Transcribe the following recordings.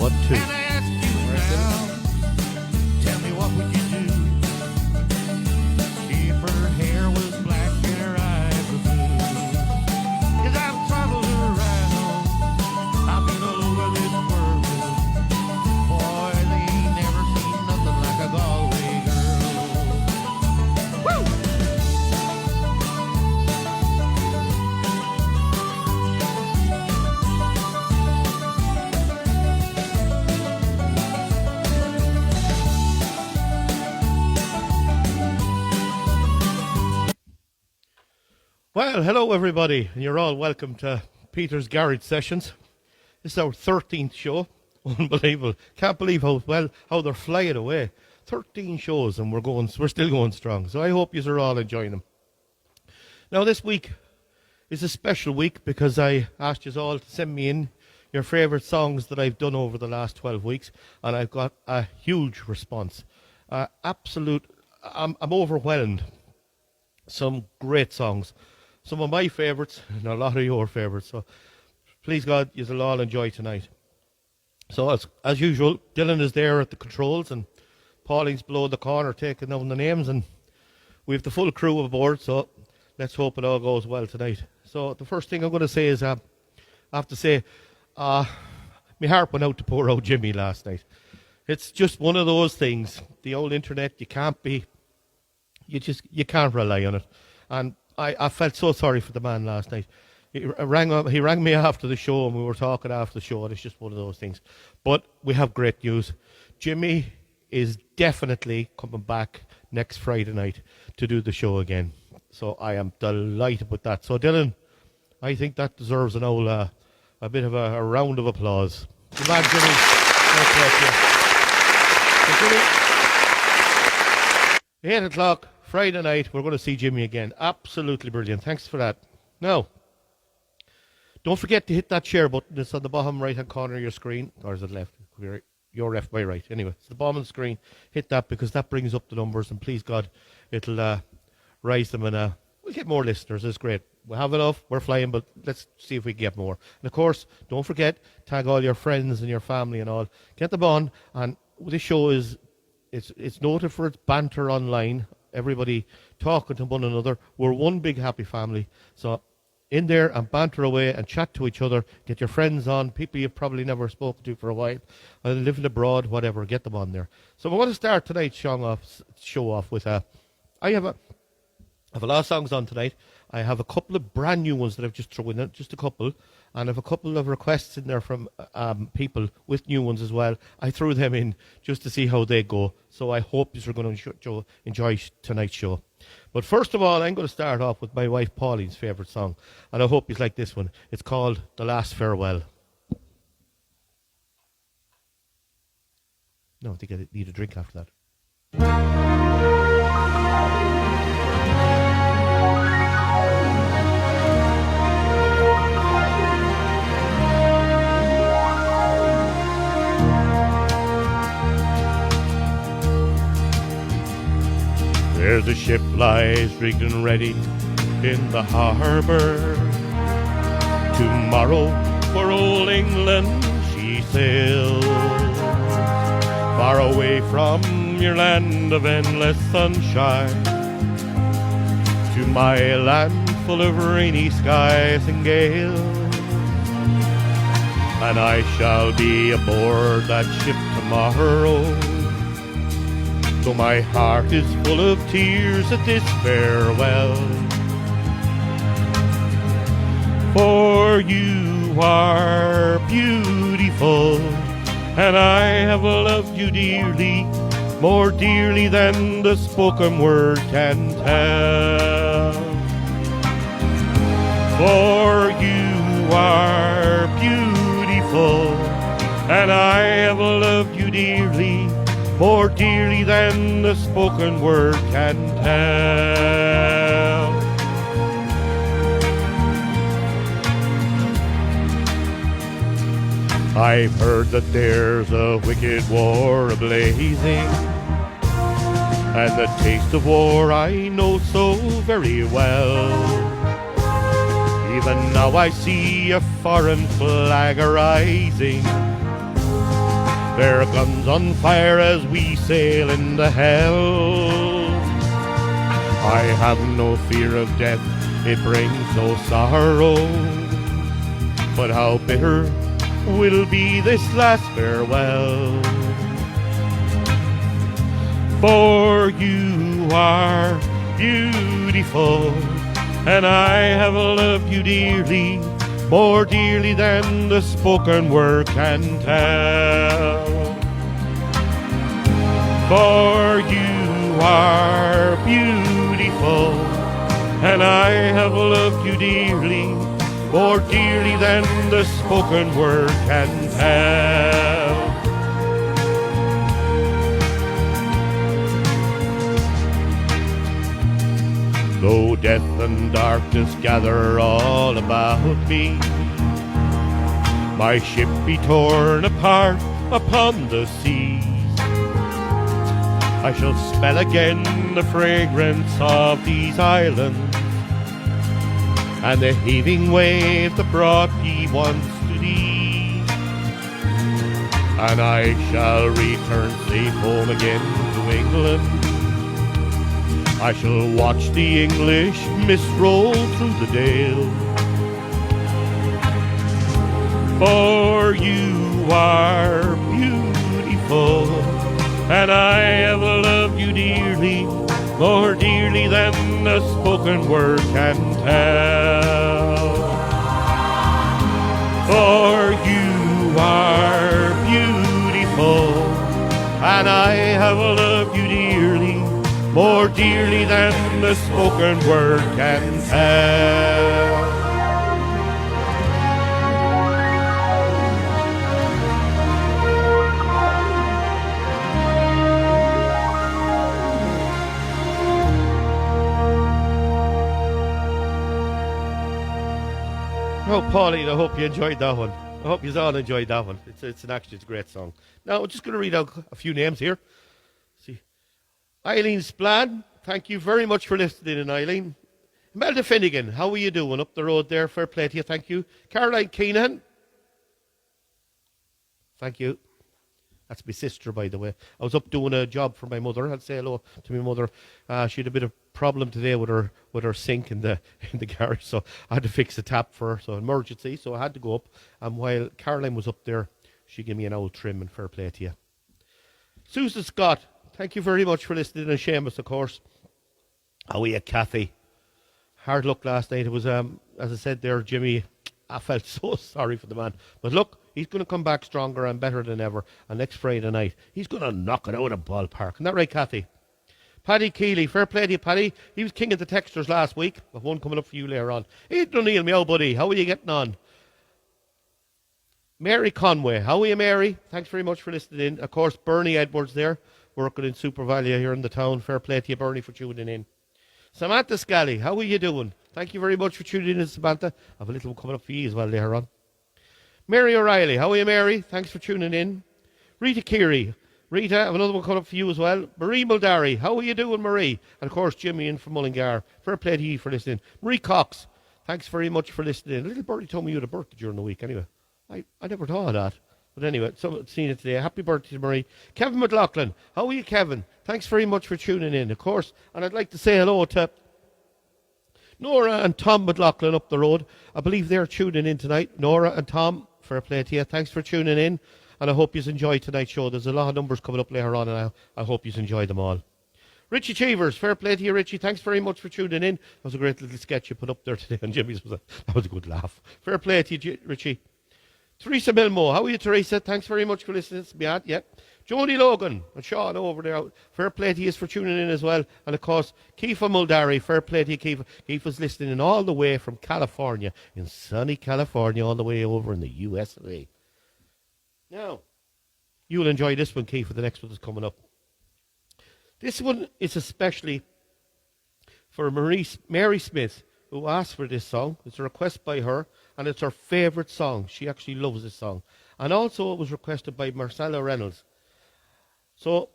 1, 2. And I ask you now, tell me what would you do if her hair was black and her eyes were blue? 'Cause I've traveled around, I've been all over this world. Boy, they ain't never seen nothing like a Galway girl. Woo! Well, hello everybody, and you're all welcome to Peter's Garage Sessions. This is our 13th show. Unbelievable. Can't believe how they're flying away. 13 shows and we're still going strong. So I hope you are all enjoying them. Now this week is a special week because I asked you all to send me in your favourite songs that I've done over the last 12 weeks, and I've got a huge response. I'm overwhelmed. Some great songs. Some of my favourites and a lot of your favourites. So please God, you'll all enjoy tonight. So as usual, Dylan is there at the controls and Pauline's below the corner taking down the names, and we have the full crew aboard, so let's hope it all goes well tonight. So the first thing I'm going to say is I have to say my heart went out to poor old Jimmy last night. It's just one of those things. The old internet, you can't rely on it. And I felt so sorry for the man last night. He rang me after the show, and we were talking after the show, and it's just one of those things. But we have great news. Jimmy is definitely coming back next Friday night to do the show again. So I am delighted with that. So Dylan, I think that deserves a bit of a round of applause. Good man, Jimmy. So, Jimmy, 8 o'clock. Friday night, we're going to see Jimmy again. Absolutely brilliant. Thanks for that. Now, don't forget to hit that share button. It's on the bottom right-hand corner of your screen. Or is it left? Your left, my right. Anyway, it's the bottom of the screen. Hit that because that brings up the numbers. And please, God, it'll rise them. And we'll get more listeners. It's great. We have enough. We're flying, but let's see if we can get more. And, of course, don't forget, tag all your friends and your family and all. Get them on. And this show is it's noted for its banter online. Everybody talking to one another. We're one big happy family. So in there and banter away and chat to each other. Get your friends on, people you've probably never spoken to for a while, living abroad, whatever. Get them on there. So we're going to start tonight's show off with I have a lot of songs on tonight. I have a couple of brand new ones that I've just thrown in, just a couple, and I have a couple of requests in there from people with new ones as well. I threw them in just to see how they go, so I hope you're going to enjoy tonight's show. But first of all, I'm going to start off with my wife Pauline's favourite song, and I hope you like this one. It's called The Last Farewell. No, I think I need a drink after that. There's a ship lies rigged and ready in the harbour. Tomorrow for old England she sails, far away from your land of endless sunshine, to my land full of rainy skies and gales. And I shall be aboard that ship tomorrow, though my heart is full of tears at this farewell. For you are beautiful, and I have loved you dearly, more dearly than the spoken word can tell. For you are beautiful, and I have loved you dearly, more dearly than the spoken word can tell. I've heard that there's a wicked war a-blazing, and the taste of war I know so very well. Even now I see a foreign flag arising, Their guns on fire as we sail into hell. I have no fear of death, it brings no sorrow. But how bitter will be this last farewell. For you are beautiful, and I have loved you dearly, more dearly than the spoken word can tell. For you are beautiful, and I have loved you dearly, more dearly than the spoken word can tell. Though death and darkness gather all about me, my ship be torn apart upon the seas, I shall smell again the fragrance of these islands, and the heaving wave that brought me once to thee. And I shall return safe home again to England. I shall watch the English mist roll through the dale. For you are beautiful, and I have loved you dearly, more dearly than the spoken word can tell. For you are beautiful, and I have loved you dearly, more dearly than the spoken word can tell. Oh, Pauline, I hope you enjoyed that one. I hope you all enjoyed that one. It's a great song. Now, I'm just going to read out a few names here. See, Eileen Splan, thank you very much for listening in, Eileen. Imelda Finnegan, how are you doing up the road there? Fair play to you, thank you. Caroline Keenan, thank you. That's my sister, by the way. I was up doing a job for my mother. I'll say hello to my mother. She had a bit of problem today with her sink in the garage, so I had to fix the tap for her, so emergency. So I had to go up. And while Caroline was up there, she gave me an old trim, and fair play to you. Susan Scott, thank you very much for listening. And Seamus, of course. How are you, Kathy? Hard luck last night. It was, as I said there, Jimmy, I felt so sorry for the man. But look, he's going to come back stronger and better than ever. And next Friday night, he's going to knock it out of the ballpark. Isn't that right, Kathy? Paddy Keeley, fair play to you, Paddy. He was king of the texters last week. I've one coming up for you later on. Hey, O'Neill, me old buddy. How are you getting on? Mary Conway. How are you, Mary? Thanks very much for listening in. Of course, Bernie Edwards there, working in Super Value here in the town. Fair play to you, Bernie, for tuning in. Samantha Scally, how are you doing? Thank you very much for tuning in, Samantha. I have a little one coming up for you as well later on. Mary O'Reilly, how are you, Mary? Thanks for tuning in. Rita Keary. Rita, I have another one coming up for you as well. Marie Muldari, how are you doing, Marie? And of course, Jimmy in from Mullingar. Fair play to you for listening. Marie Cox, thanks very much for listening. A little birdie told me you had a birthday during the week anyway. I never thought of that. But anyway, someone's seen it today. Happy birthday to Marie. Kevin McLaughlin, how are you, Kevin? Thanks very much for tuning in, of course. And I'd like to say hello to Nora and Tom McLaughlin up the road. I believe they're tuning in tonight. Nora and Tom, fair play to you. Thanks for tuning in. And I hope you enjoyed tonight's show. There's a lot of numbers coming up later on, and I hope you enjoy them all. Richie Cheevers, fair play to you, Richie. Thanks very much for tuning in. That was a great little sketch you put up there today on Jimmy's. That was a good laugh. Fair play to you, Richie. Teresa Milmo, how are you, Teresa? Thanks very much for listening. It's me, yep. Jody Logan and Sean over there. Fair play to you for tuning in as well. And of course, Kiefer Muldari, fair play to you, Kiefer. Kiefer's listening all the way from California, in sunny California, all the way over in the USA. Now, you'll enjoy this one, Kiefer. The next one is coming up. This one is especially for Mary Smith, who asked for this song. It's a request by her, and it's her favourite song. She actually loves this song. And also it was requested by Marcella Reynolds. So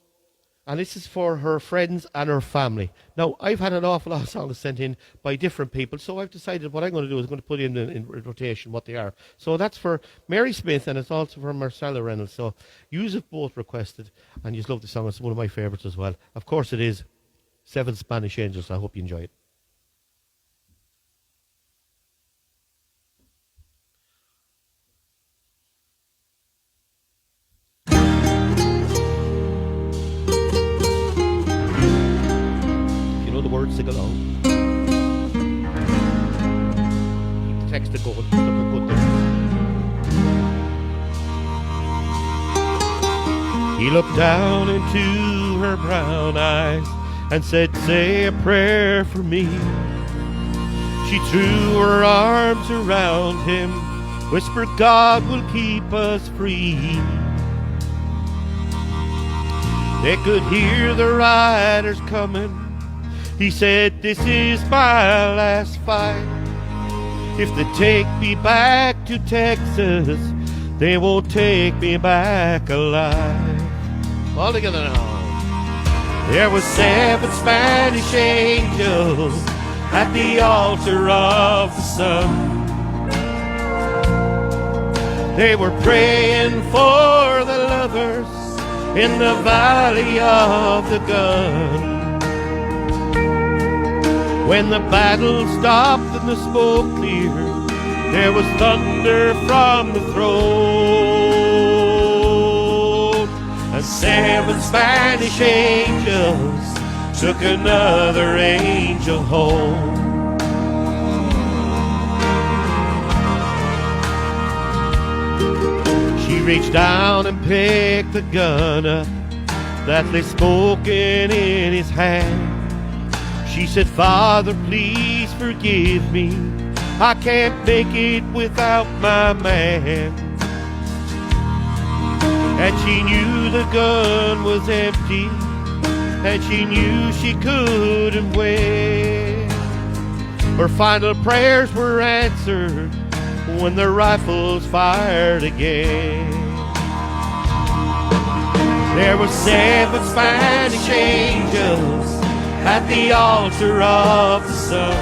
And this is for her friends and her family. Now, I've had an awful lot of songs sent in by different people, so I've decided what I'm going to do is I'm going to put in rotation what they are. So that's for Mary Smith, and it's also for Marcella Reynolds. So use it both requested, and you love the song. It's one of my favourites as well. Of course it is. 7 Spanish Angels. I hope you enjoy it. The words sing along. Keep the text going. Look how good there. He looked down into her brown eyes and said, "Say a prayer for me." She threw her arms around him, whispered, "God will keep us free." They could hear the riders coming. He said, "This is my last fight. If they take me back to Texas, they won't take me back alive." All together now. There were 7 Spanish angels at the altar of the sun. They were praying for the lovers in the valley of the gun. When the battle stopped and the smoke cleared, there was thunder from the throne. And 7 Spanish angels took another angel home. She reached down and picked the gun up that lay smoking in his hand. She said, "Father, please forgive me. I can't make it without my man." And she knew the gun was empty, and she knew she couldn't wait. Her final prayers were answered when the rifles fired again. There were 7 Spanish angels at the altar of the sun.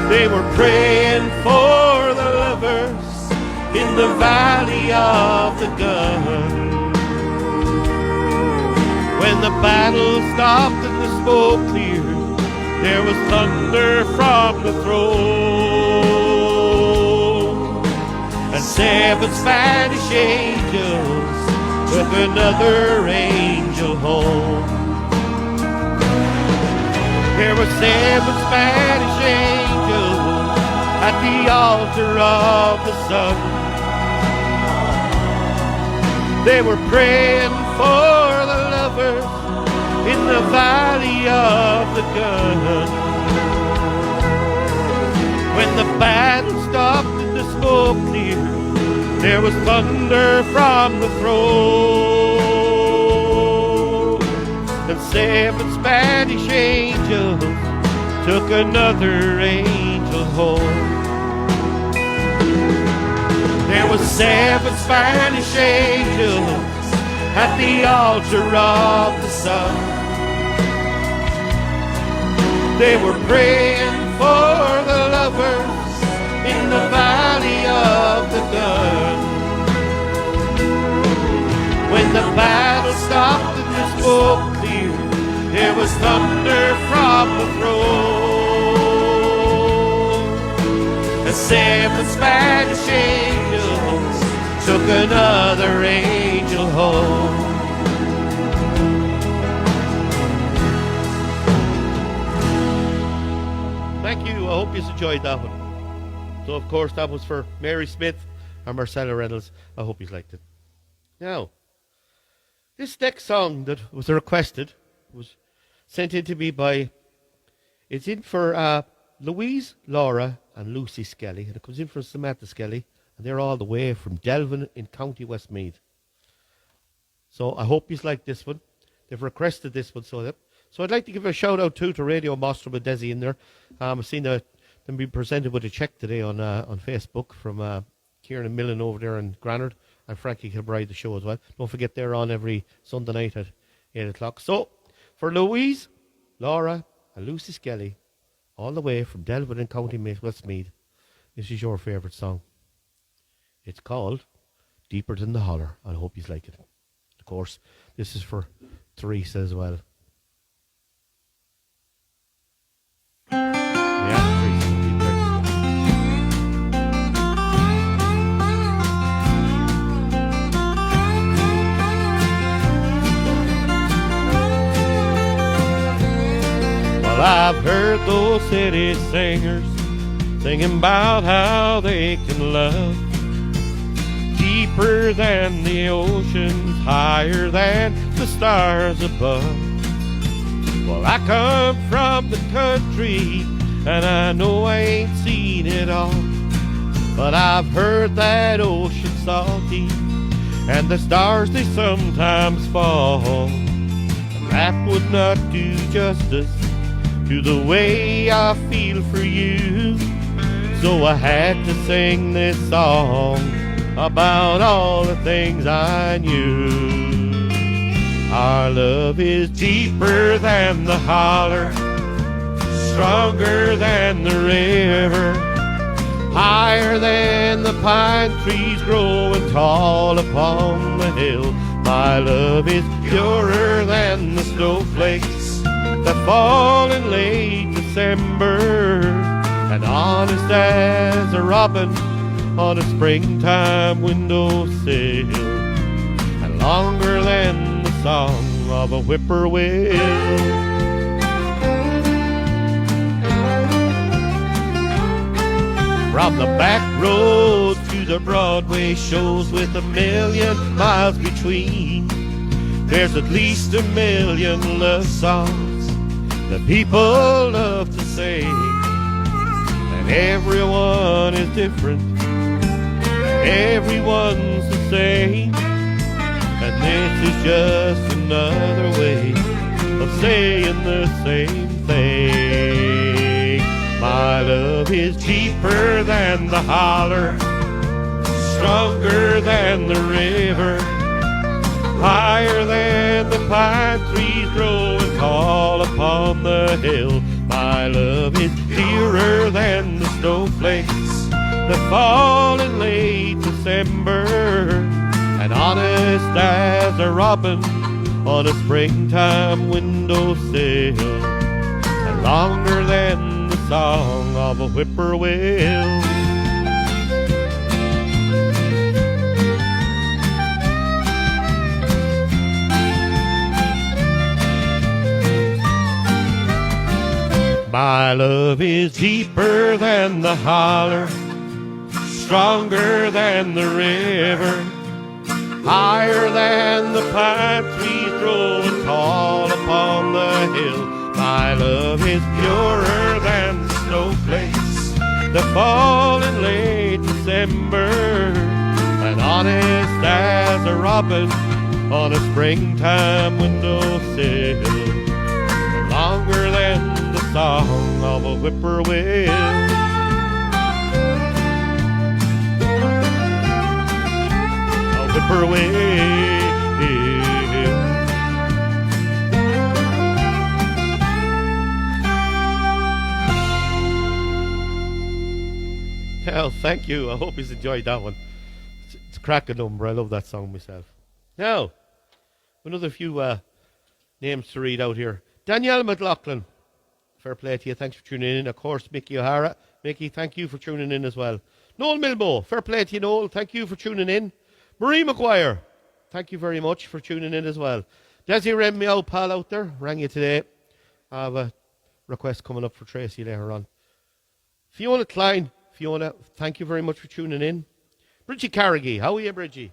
They were praying for the lovers in the valley of the gun. When the battle stopped and the smoke cleared, there was thunder from the throne. And 7 Spanish angels took another angel home. There were 7 Spanish angels at the altar of the sun. They were praying for the lovers in the valley of the gun. When the battle stopped and the smoke cleared, there was thunder from the throne. And 7 Spanish angels took another angel home. There were 7 Spanish angels at the altar of the sun. They were praying for the lovers in the valley of the gun. When the battle stopped and the smoke cleared, there was thunder from the throne. And 7 Spanish angels took another angel home. Thank you. I hope you enjoyed that one. So, of course, that was for Mary Smith and Marcella Reynolds. I hope you liked it. Now, this next song that was requested was sent in to me by, it's in for Louise, Laura, and Lucy Skelly. And it comes in from Samantha Skelly. And they're all the way from Delvin in County Westmeath. So I hope you like this one. They've requested this one. So I'd like to give a shout out to Radio Mostrom with Desi in there. I've seen them being presented with a check today on Facebook from Kieran and Millen over there in Granard. and Frankie Kilbride, the show as well. Don't forget they're on every Sunday night at 8 o'clock. So, for Louise, Laura, and Lucy Skelly, all the way from Delvin in County Westmeath, this is your favourite song. It's called Deeper Than the Holler. I hope you like it. Of course, this is for Teresa as well. Yeah, Teresa will be there. Well, I've heard those city singers singing about how they can love deeper than the oceans, higher than the stars above. Well, I come from the country, and I know I ain't seen it all, but I've heard that ocean salty, and the stars they sometimes fall, and that would not do justice to the way I feel for you. So I had to sing this song about all the things I knew. Our love is deeper than the holler, stronger than the river, higher than the pine trees growing tall upon the hill. My love is purer than the snowflakes that fall in late December, and honest as a robin on a springtime windowsill, and longer than the song of a whippoorwill. From the back roads to the Broadway shows with 1,000,000 miles between, there's at least 1,000,000 love songs that people love to sing. And everyone is different, everyone's the same, and this is just another way of saying the same thing. My love is deeper than the holler, stronger than the river, higher than the pine trees growing tall upon the hill. My love is clearer than the snowflakes that fall in late December, and honest as a robin on a springtime windowsill, and longer than the song of a whippoorwill. My love is deeper than the holler, stronger than the river, higher than the pine trees growing tall upon the hill. My love is purer than the snowflakes that fall in late December, and honest as a robin on a springtime windowsill, and longer than the song of a whippoorwill. A whippoorwill. Well, thank you. I hope you enjoyed that one. It's a cracking number. I love that song myself. Now, another few names to read out here. Danielle McLaughlin. Fair play to you. Thanks for tuning in. Of course, Mickey O'Hara. Mickey, thank you for tuning in as well. Noel Milbo. Fair play to you, Noel. Thank you for tuning in. Marie McGuire. Thank you very much for tuning in as well. Desi Rem, my old pal out there, rang you today. I have a request coming up for Tracy later on. Fiona Klein. Fiona, thank you very much for tuning in. Bridgie Carrigy. How are you, Bridgie?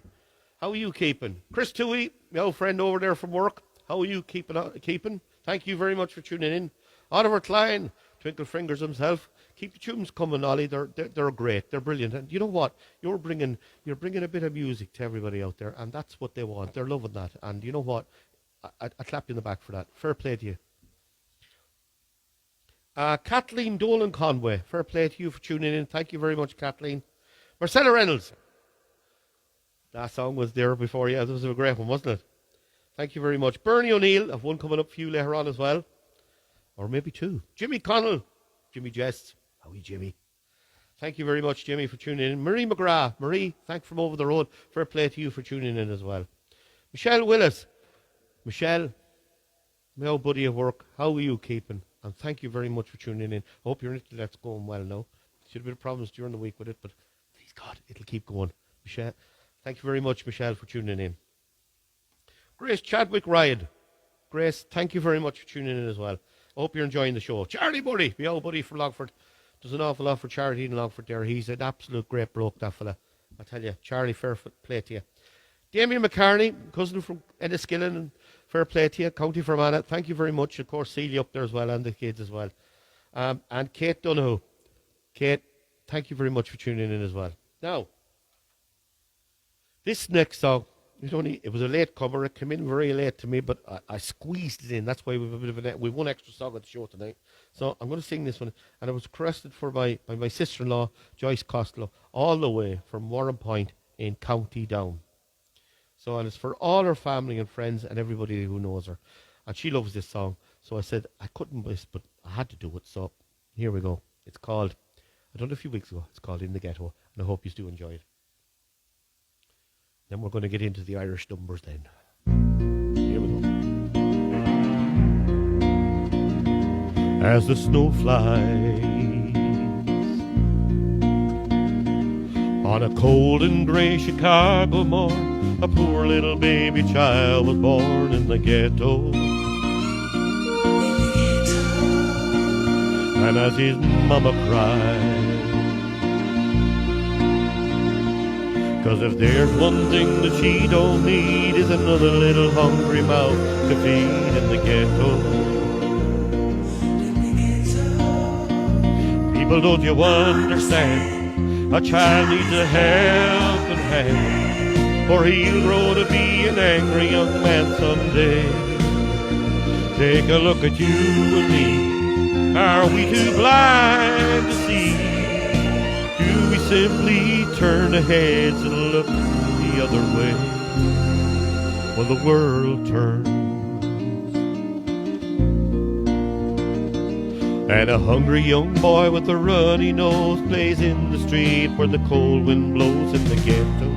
How are you keeping? Chris Toohey, my old friend over there from work. How are you keeping? Thank you very much for tuning in. Oliver Klein, Twinkle Fingers himself. Keep the tunes coming, Ollie. They're great. They're brilliant. And you know what? You're bringing a bit of music to everybody out there, and that's what they want. They're loving that. And you know what? I clap you in the back for that. Fair play to you. Kathleen Dolan Conway. Fair play to you for tuning in. Thank you very much, Kathleen. Marcella Reynolds. That song was there before. Yeah, that was a great one, wasn't it? Thank you very much. Bernie O'Neill, I've one coming up for you later on as well. Or maybe two. Jimmy Connell. Jimmy Jest. How are you, Jimmy? Thank you very much, Jimmy, for tuning in. Marie McGrath. Marie, thanks from over the road. Fair play to you for tuning in as well. Michelle Willis. Michelle, my old buddy at work, how are you keeping? And thank you very much for tuning in. I hope your internet's going well now. Should have been problems during the week with it, but please God, it'll keep going. Michelle, thank you very much, Michelle, for tuning in. Grace Chadwick Ryan. Grace, thank you very much for tuning in as well. I hope you're enjoying the show. Charlie Buddy, my old buddy from Longford, does an awful lot for charity in Longford there. He's an absolute great bloke, that fella. I tell you, Charlie, fair play to you. Damien McCartney, cousin from Enniskillen, and fair play to you. County Fermanagh, thank you very much. Of course, Celia up there as well, and the kids as well. And Kate Donoghue. Kate, thank you very much for tuning in as well. Now, this next song, it was a late comer. It came in very late to me, but I squeezed it in. That's why we've a bit of we've one extra song at the show tonight. So I'm going to sing this one, and it was requested by my sister-in-law, Joyce Costello, all the way from Warren Point in County Down. So, and it's for all her family and friends and everybody who knows her, and she loves this song. So I said I couldn't miss, but I had to do it. So here we go. It's called, I done it a few weeks ago. It's called In the Ghetto, and I hope you do enjoy it. Then we're going to get into the Irish numbers then. Here we go. As the snow flies on a cold and grey Chicago morn, a poor little baby child was born in the ghetto. And as his mama cried, 'cause if there's one thing that she don't need is another little hungry mouth to feed in the ghetto. People, don't you understand? A child needs a helping hand, or he'll grow to be an angry young man someday. Take a look at you and me. Are we too blind to see? Do we simply turn our heads and look the other way when the world turns? And a hungry young boy with a runny nose plays in the street where the cold wind blows in the ghetto.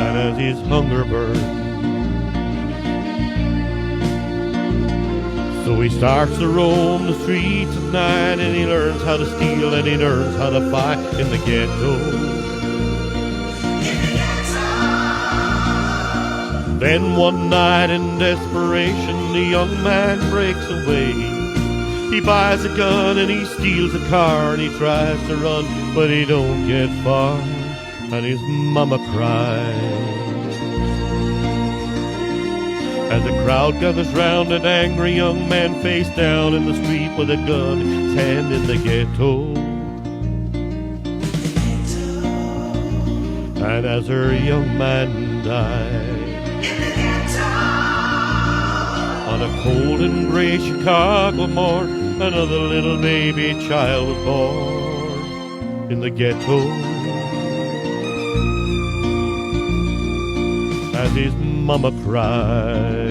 And as his hunger burns, so he starts to roam the streets at night, and he learns how to steal and he learns how to fight in the ghetto. Then one night in desperation, the young man breaks away. He buys a gun and he steals a car and he tries to run, but he don't get far, and his mama cries. As the crowd gathers round an angry young man face down in the street with a gun in his hand in the ghetto. And as her young man died on a cold and grey Chicago morn, another little baby child was born in the ghetto. As his mama cried.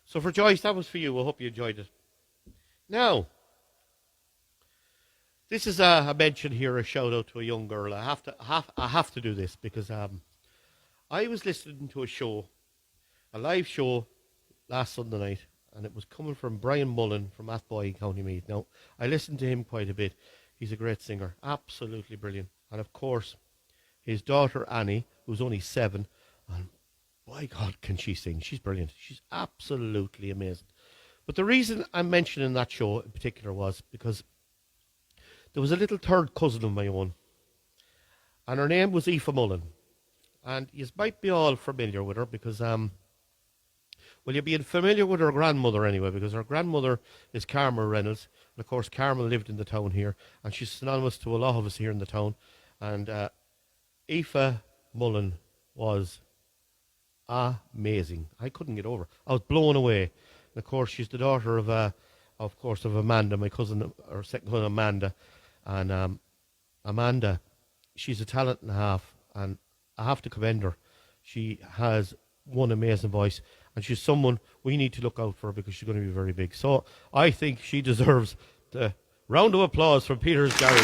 So for Joyce, that was for you. I hope you enjoyed it. Now, this is a mention here, a shout out to a young girl. I have to do this because I was listening to a live show last Sunday night, and it was coming from Brian Mullen from Athboy in County Meath. Now, I listened to him quite a bit. He's a great singer, absolutely brilliant. And of course, his daughter Annie, who's only 7, and by God, can she sing? She's brilliant. She's absolutely amazing. But the reason I'm mentioning that show in particular was because there was a little third cousin of my own. and her name was Aoife Mullen. And you might be all familiar with her because, well, you'll be familiar with her grandmother anyway, because her grandmother is Carmel Reynolds. And of course, Carmel lived in the town here, and she's synonymous to a lot of us here in the town. And Aoife Mullen was amazing. I couldn't get over it. I was blown away. And of course, she's the daughter of Amanda, my cousin, or second cousin Amanda. And Amanda, she's a talent and a half, and I have to commend her. She has one amazing voice, and she's someone we need to look out for because she's going to be very big. So I think she deserves the round of applause from Peter's Garage.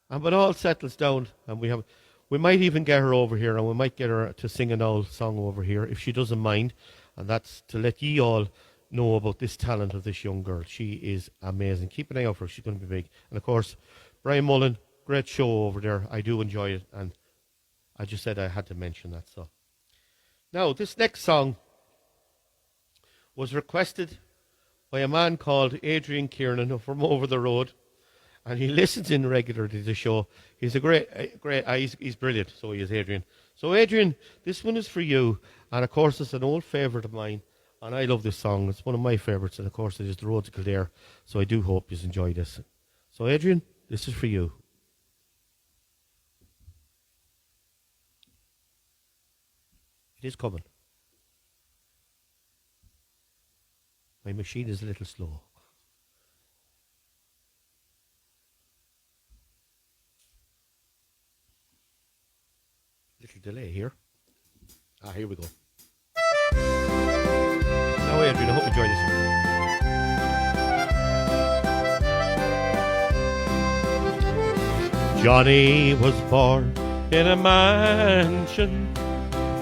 And when all settles down, and we might even get her over here, and we might get her to sing an old song over here if she doesn't mind. And that's to let ye all know about this talent of this young girl. She is amazing. Keep an eye out for her. She's going to be big. And of course, Brian Mullen, great show over there. I do enjoy it, and I just said I had to mention that. So now this next song was requested by a man called Adrian Kiernan from over the road, and he listens in regularly to the show. He's a great, he's brilliant. So he is, Adrian. So Adrian, this one is for you, and of course it's an old favourite of mine. And I love this song. It's one of my favourites. And, of course, it is The Road to Kildare. So I do hope you enjoy this. So, Adrian, this is for you. It is coming. My machine is a little slow. Little delay here. Here we go. Now, Adrian, I hope you enjoy this. Johnny was born in a mansion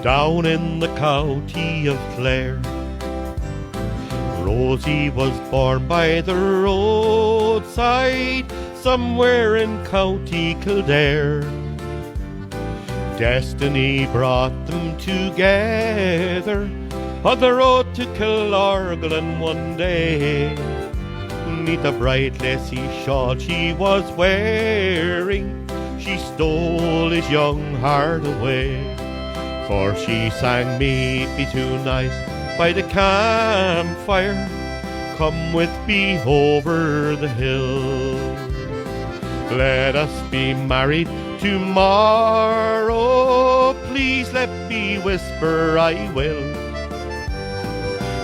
down in the county of Clare. Rosie was born by the roadside somewhere in County Kildare. Destiny brought them together on the road to Killorglin one day. Neath the bright lacy shawl she was wearing, she stole his young heart away. For she sang "Meet me tonight by the campfire, come with me over the hill. Let us be married tomorrow, please let me whisper I will.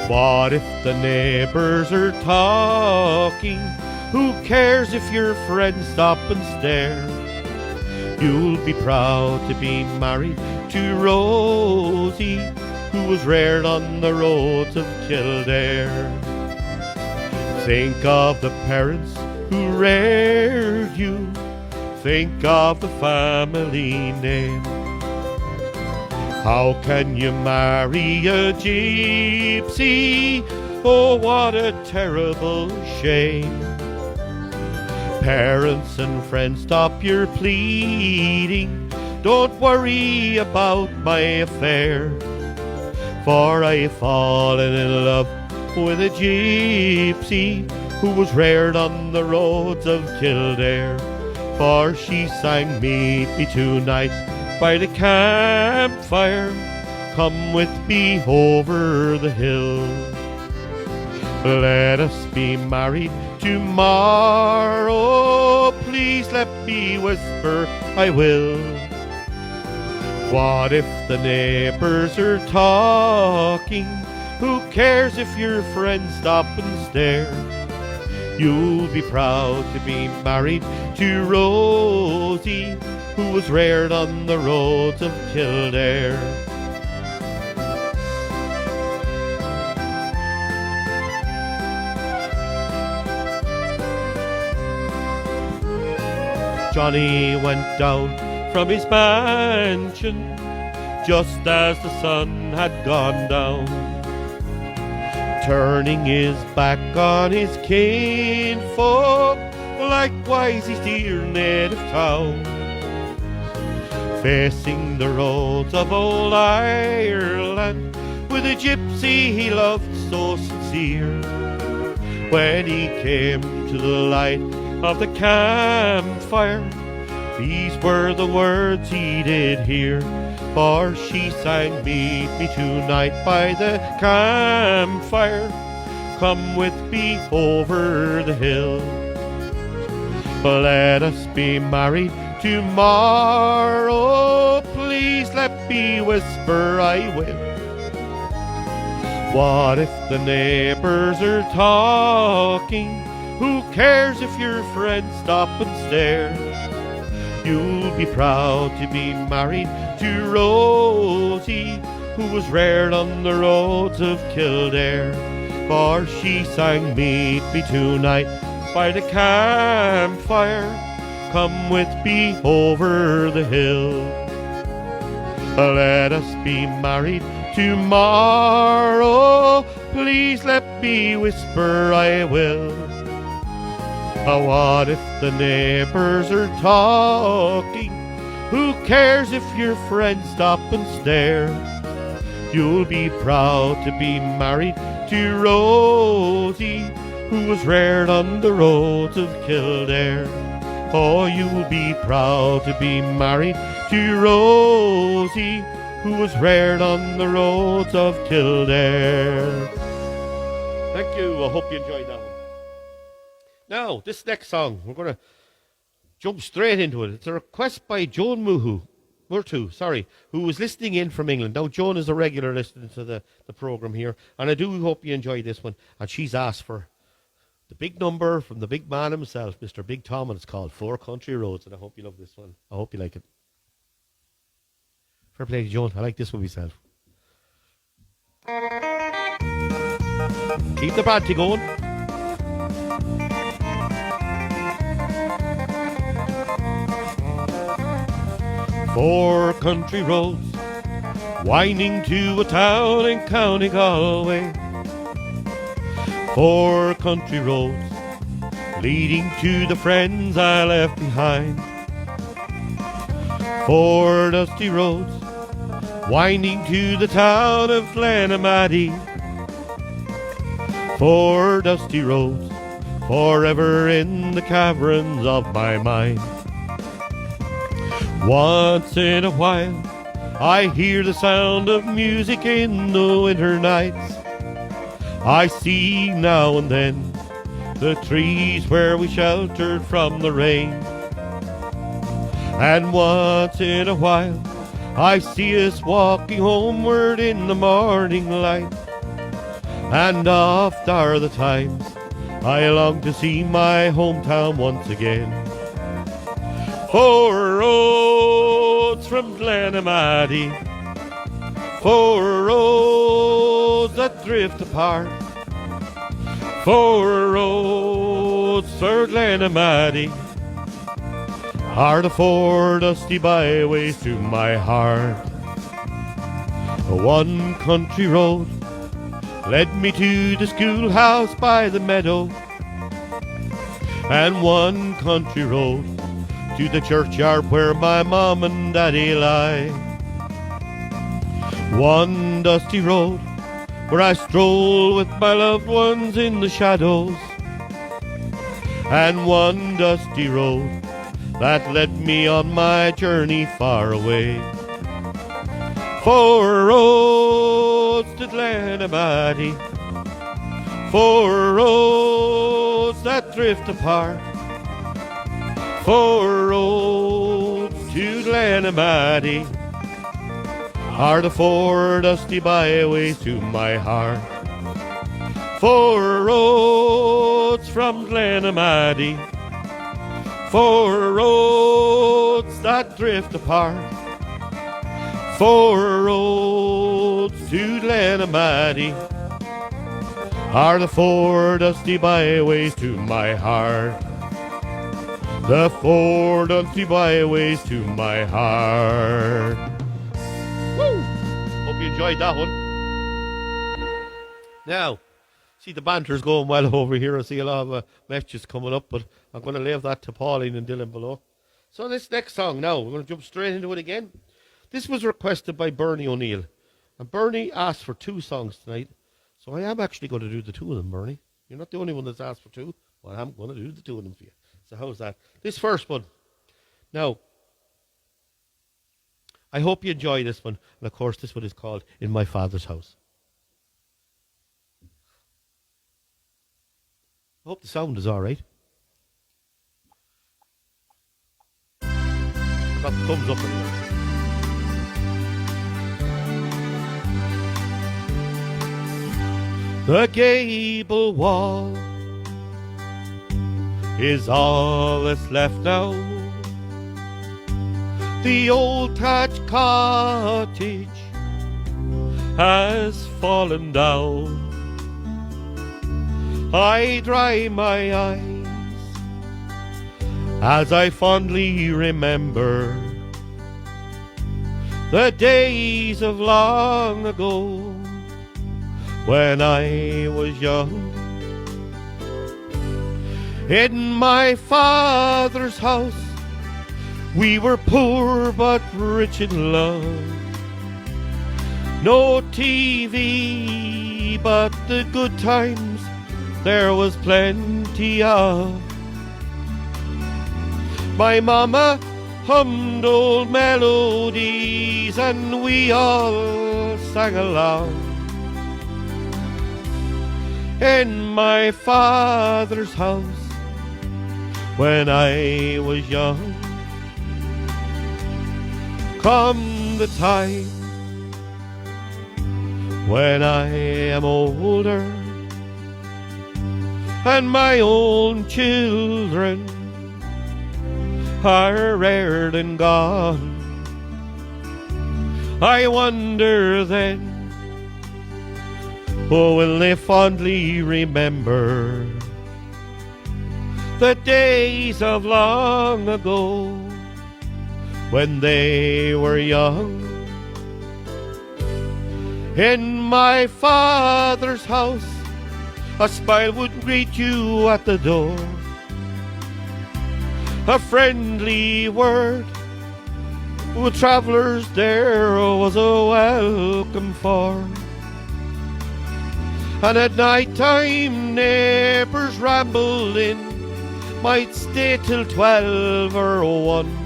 What if the neighbours are talking? Who cares if your friends stop and stare? You'll be proud to be married to Rosie, who was reared on the roads of Kildare. Think of the parents who reared you, think of the family name. How can you marry a gypsy? Oh, what a terrible shame. Parents and friends, stop your pleading. Don't worry about my affair, for I've fallen in love with a gypsy who was reared on the roads of Kildare. For she sang "Meet me tonight by the campfire, come with me over the hill. Let us be married tomorrow, please let me whisper I will. What if the neighbours are talking? Who cares if your friends stop and stare? You'll be proud to be married to Rosie, who was reared on the roads of Kildare. Johnny went down from his mansion just as the sun had gone down, turning his back on his kinfolk, likewise his dear native town. Facing the roads of old Ireland with a gypsy he loved so sincere, when he came to the light of the campfire. These were the words he did hear, for she sang, "Meet me tonight by the campfire. Come with me over the hill. Let us be married tomorrow. Please let me whisper, I will. What if the neighbors are talking? Who cares if your friends stop and stare? You'll be proud to be married to Rosie, who was reared on the roads of Kildare. For she sang, "Meet me tonight by the campfire. Come with me over the hill. Let us be married tomorrow. Please let me whisper, I will." What if the neighbors are talking? Who cares if your friends stop and stare? You'll be proud to be married to Rosie, who was reared on the roads of Kildare. Oh, you'll be proud to be married to Rosie, who was reared on the roads of Kildare. Thank you. I hope you enjoyed that one. Now, this next song, we're going to jump straight into it. It's a request by Joan Murtu, who was listening in from England. Now, Joan is a regular listener to the program here, and I do hope you enjoyed this one. And she's asked for the big number from the big man himself, Mr. Big Tom, and it's called 4 Country Roads, and I hope you love this one. I hope you like it. Fair play to Joan. I like this one myself. Keep the party going. 4 country roads winding to a town in County Galway. 4 country roads leading to the friends I left behind. 4 dusty roads winding to the town of Glenamaddy. 4 dusty roads forever in the caverns of my mind. Once in a while I hear the sound of music in the winter nights. I see now and then the trees where we sheltered from the rain. And once in a while I see us walking homeward in the morning light. And oft are the times I long to see my hometown once again. 4 roads from Glenamaddy, 4 roads that drift apart. 4 roads for Glenamaddy are the 4 dusty byways to my heart. 1 country road led me to the schoolhouse by the meadow, and 1 country road to the churchyard where my mom and daddy lie. 1 dusty road where I stroll with my loved ones in the shadows, and 1 dusty road that led me on my journey far away. 4 roads to Glenamaddy, 4 roads that drift apart. 4 roads to Glenamaddy are the 4 dusty byways to my heart. 4 roads from Glenamaddy, 4 roads that drift apart. 4 roads to Glenamaddy are the 4 dusty byways to my heart. The 4 dusty byways to my heart. Woo! Hope you enjoyed that one. Now, see the banter's going well over here. I see a lot of messages coming up, but I'm going to leave that to Pauline and Dylan below. So this next song now, we're going to jump straight into it again. This was requested by Bernie O'Neill. And Bernie asked for 2 songs tonight. So I am actually going to do the 2 of them, Bernie. You're not the only one that's asked for two. Well, I'm going to do the two of them for you. So how's that? This first one. Now, I hope you enjoy this one. And of course, this one is called In My Father's House. I hope the sound is all right. I got the thumbs up anyway. The gable wall is all that's left now. The old thatched cottage has fallen down. I dry my eyes as I fondly remember the days of long ago when I was young. In my father's house we were poor but rich in love. No TV, but the good times there was plenty of. My mama hummed old melodies and we all sang along. In my father's house when I was young. Come the time when I am older and my own children are reared and gone, I wonder then, oh, will they fondly remember the days of long ago when they were young. In my father's house a smile would greet you at the door, a friendly word with travellers there was a welcome for. And at night time neighbours rambled in, might stay till 12 or 1.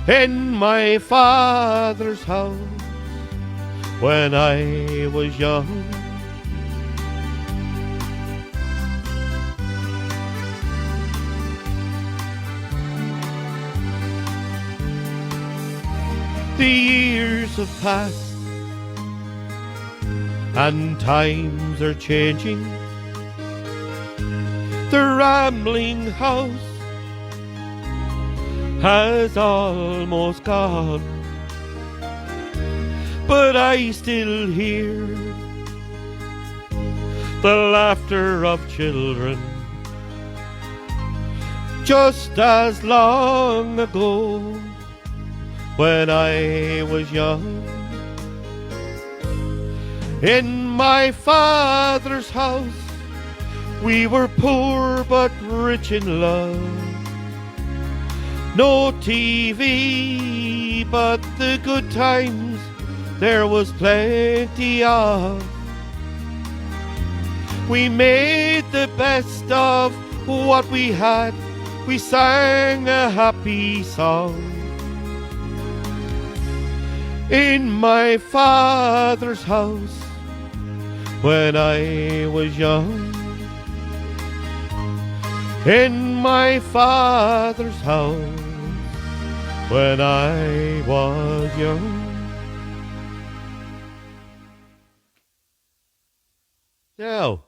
In my father's house when I was young. The years have passed and times are changing. The rambling house has almost gone, but I still hear the laughter of children just as long ago when I was young. In my father's house we were poor but rich in love. No TV, but the good times there was plenty of. We made the best of what we had. We sang a happy song. In my father's house when I was young. In my father's house when I was young. Now,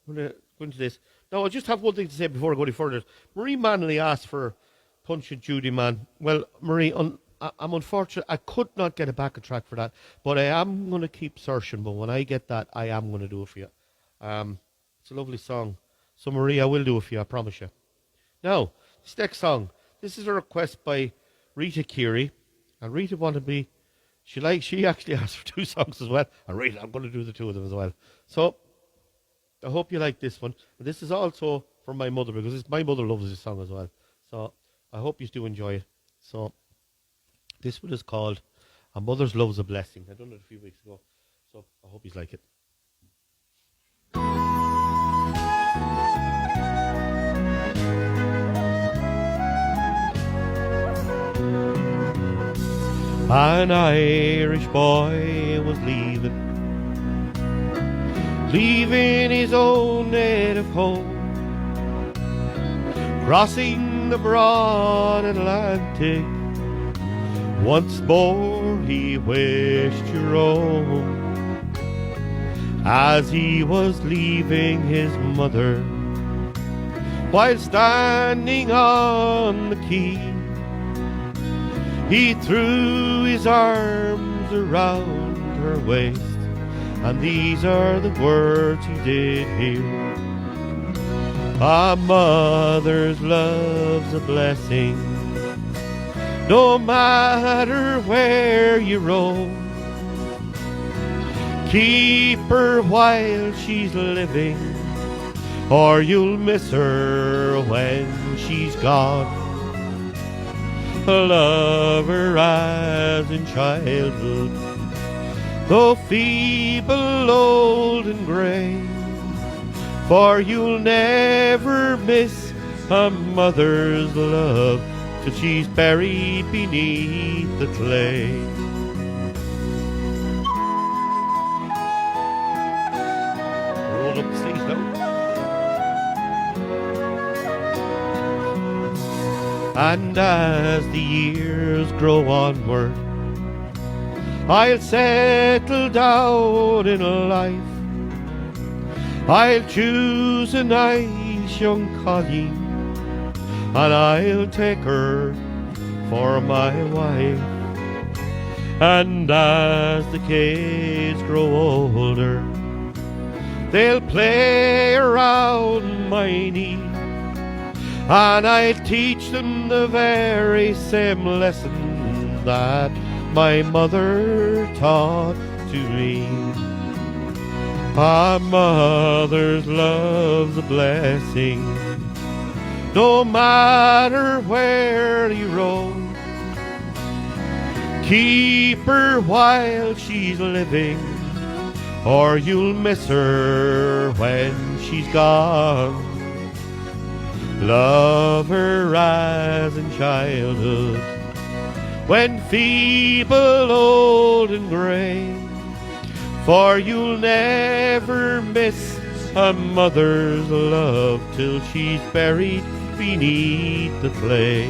I'm going to go into this. Now, I just have one thing to say before I go any further. Marie Manley asked for Punch and Judy Man. Well, Marie, I'm unfortunate. I could not get a backup track for that, but I am going to keep searching. But when I get that, I am going to do it for you. It's a lovely song. So, Marie, I will do it for you, I promise you. Now, this next song. This is a request by Rita Keary. And Rita wanted me... She actually asked for 2 songs as well. And Rita, I'm going to do the 2 of them as well. So, I hope you like this one. And this is also for my mother, because my mother loves this song as well. So, I hope you do enjoy it. So, this one is called A Mother's Love's a Blessing. I done it a few weeks ago. So, I hope you like it. An Irish boy was leaving his own native home, crossing the broad Atlantic. Once more he wished to roam, as he was leaving his mother, while standing on the quay, he threw his arms around her waist, and these are the words he did hear. A mother's love's a blessing, no matter where you roam. Keep her while she's living, or you'll miss her when she's gone. Love her as in childhood, though feeble, old and grey, for you'll never miss a mother's love till she's buried beneath the clay. Roll up the sleeves now. And as the years grow onward, I'll settle down in life. I'll choose a nice young colleen, and I'll take her for my wife. And as the kids grow older, they'll play around my knee, and I teach them the very same lesson that my mother taught to me. A mother's love's a blessing, no matter where you roam. Keep her while she's living, or you'll miss her when she's gone. Love her as in childhood, when feeble, old and grey, for you'll never miss a mother's love till she's buried beneath the clay.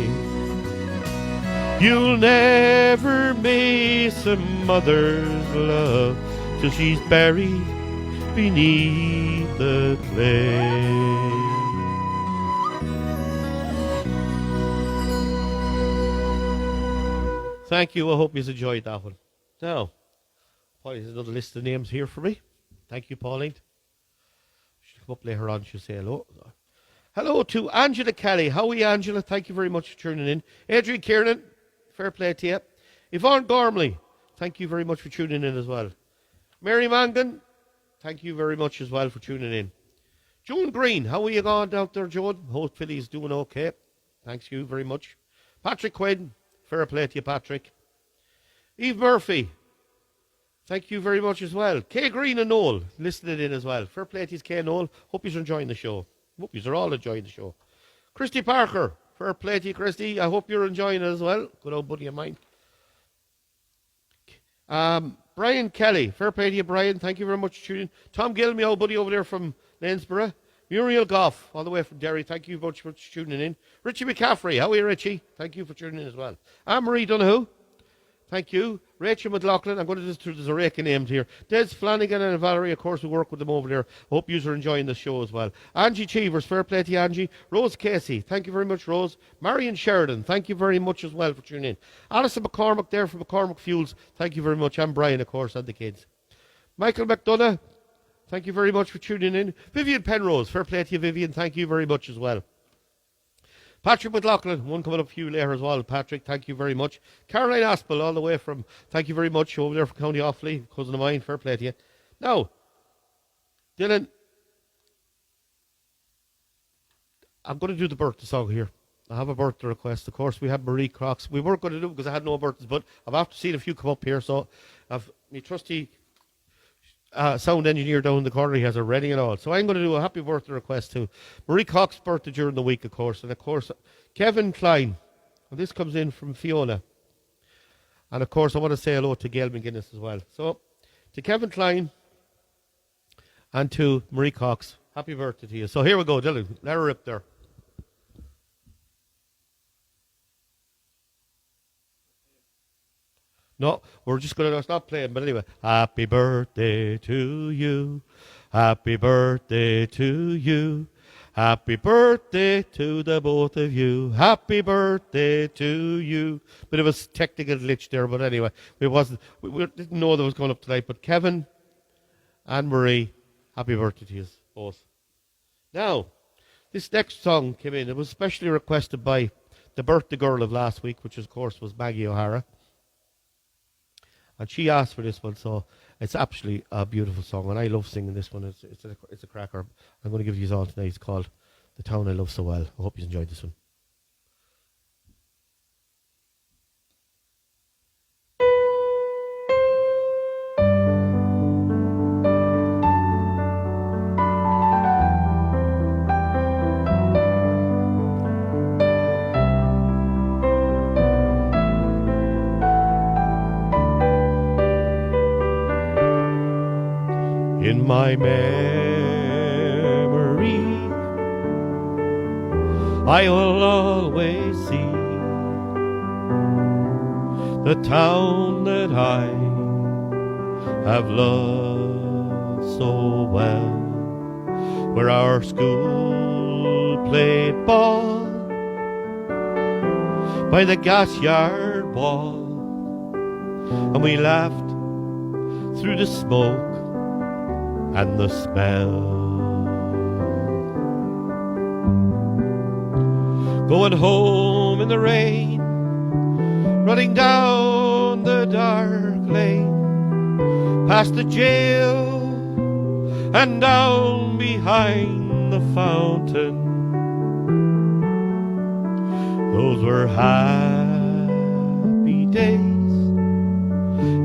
You'll never miss a mother's love till she's buried beneath the clay. Thank you. I hope you enjoyed that one. Now, Pauline's another list of names here for me. Thank you, Pauline. She'll come up later on. She'll say hello. Hello to Angela Kelly. How are you, Angela? Thank you very much for tuning in. Adrian Kiernan, fair play to you. Yvonne Gormley, thank you very much for tuning in as well. Mary Mangan, thank you very much as well for tuning in. Joan Green, how are you going out there, Joan? Hopefully he's doing okay. Thanks you very much. Patrick Quinn, fair play to you, Patrick. Eve Murphy, thank you very much as well. Kay Green and Noel, listening in as well. Fair play to you, Kay and Noel. Hope you're enjoying the show. Hope you're all enjoying the show. Christy Parker, fair play to you, Christy. I hope you're enjoying it as well. Good old buddy of mine. Brian Kelly, fair play to you, Brian. Thank you very much for tuning in. Tom Gill, my old buddy over there from Lanesborough. Muriel Goff, all the way from Derry. Thank you very much for tuning in. Richie McCaffrey, how are you, Richie? Thank you for tuning in as well. Anne-Marie Donoghue, thank you. Rachel McLaughlin, I'm going to just do there's a rake of names here. Des Flanagan and Valerie, of course, we work with them over there. Hope you are enjoying the show as well. Angie Cheevers, fair play to you, Angie. Rose Casey, thank you very much, Rose. Marion Sheridan, thank you very much as well for tuning in. Alison McCormick there from McCormick Fuels, thank you very much. And Brian, of course, and the kids. Michael McDonough, thank you very much for tuning in. Vivian Penrose, fair play to you, Vivian. Thank you very much as well. Patrick McLaughlin, one coming up for you later as well. Patrick, thank you very much. Caroline Aspel, all the way from, thank you very much, over there from County Offaly, cousin of mine, fair play to you. Now, Dylan, I'm going to do the birthday song here. I have a birthday request. Of course, we have Marie Crocs. We weren't going to do it because I had no birthdays, but I've after seen a few come up here, so I've my trusty sound engineer down in the corner, he has it ready and all. So I'm going to do a happy birthday request to Marie Cox's birthday during the week, of course. And of course, Kevin Klein. And this comes in from Fiona. And of course, I want to say hello to Gail McGuinness as well. So, to Kevin Klein and to Marie Cox, happy birthday to you. So here we go, Dylan. Let her rip there. No, we're just going to stop playing. But anyway, happy birthday to you. Happy birthday to you. Happy birthday to the both of you. Happy birthday to you. Bit of a technical glitch there, but anyway, we didn't know that was going up tonight. But Kevin and Marie, happy birthday to you both. Now, this next song came in. It was specially requested by the birthday girl of last week, which of course was Maggie O'Hara. And she asked for this one, so it's actually a beautiful song, and I love singing this one. It's a cracker. I'm going to give you all tonight. It's called "The Town I Love So Well." I hope you enjoyed this one. In my memory, I will always see the town that I have loved so well, where our school played ball by the gas yard wall, and we laughed through the smoke and the smell. Going home in the rain, running down the dark lane, past the jail and down behind the fountain. Those were happy days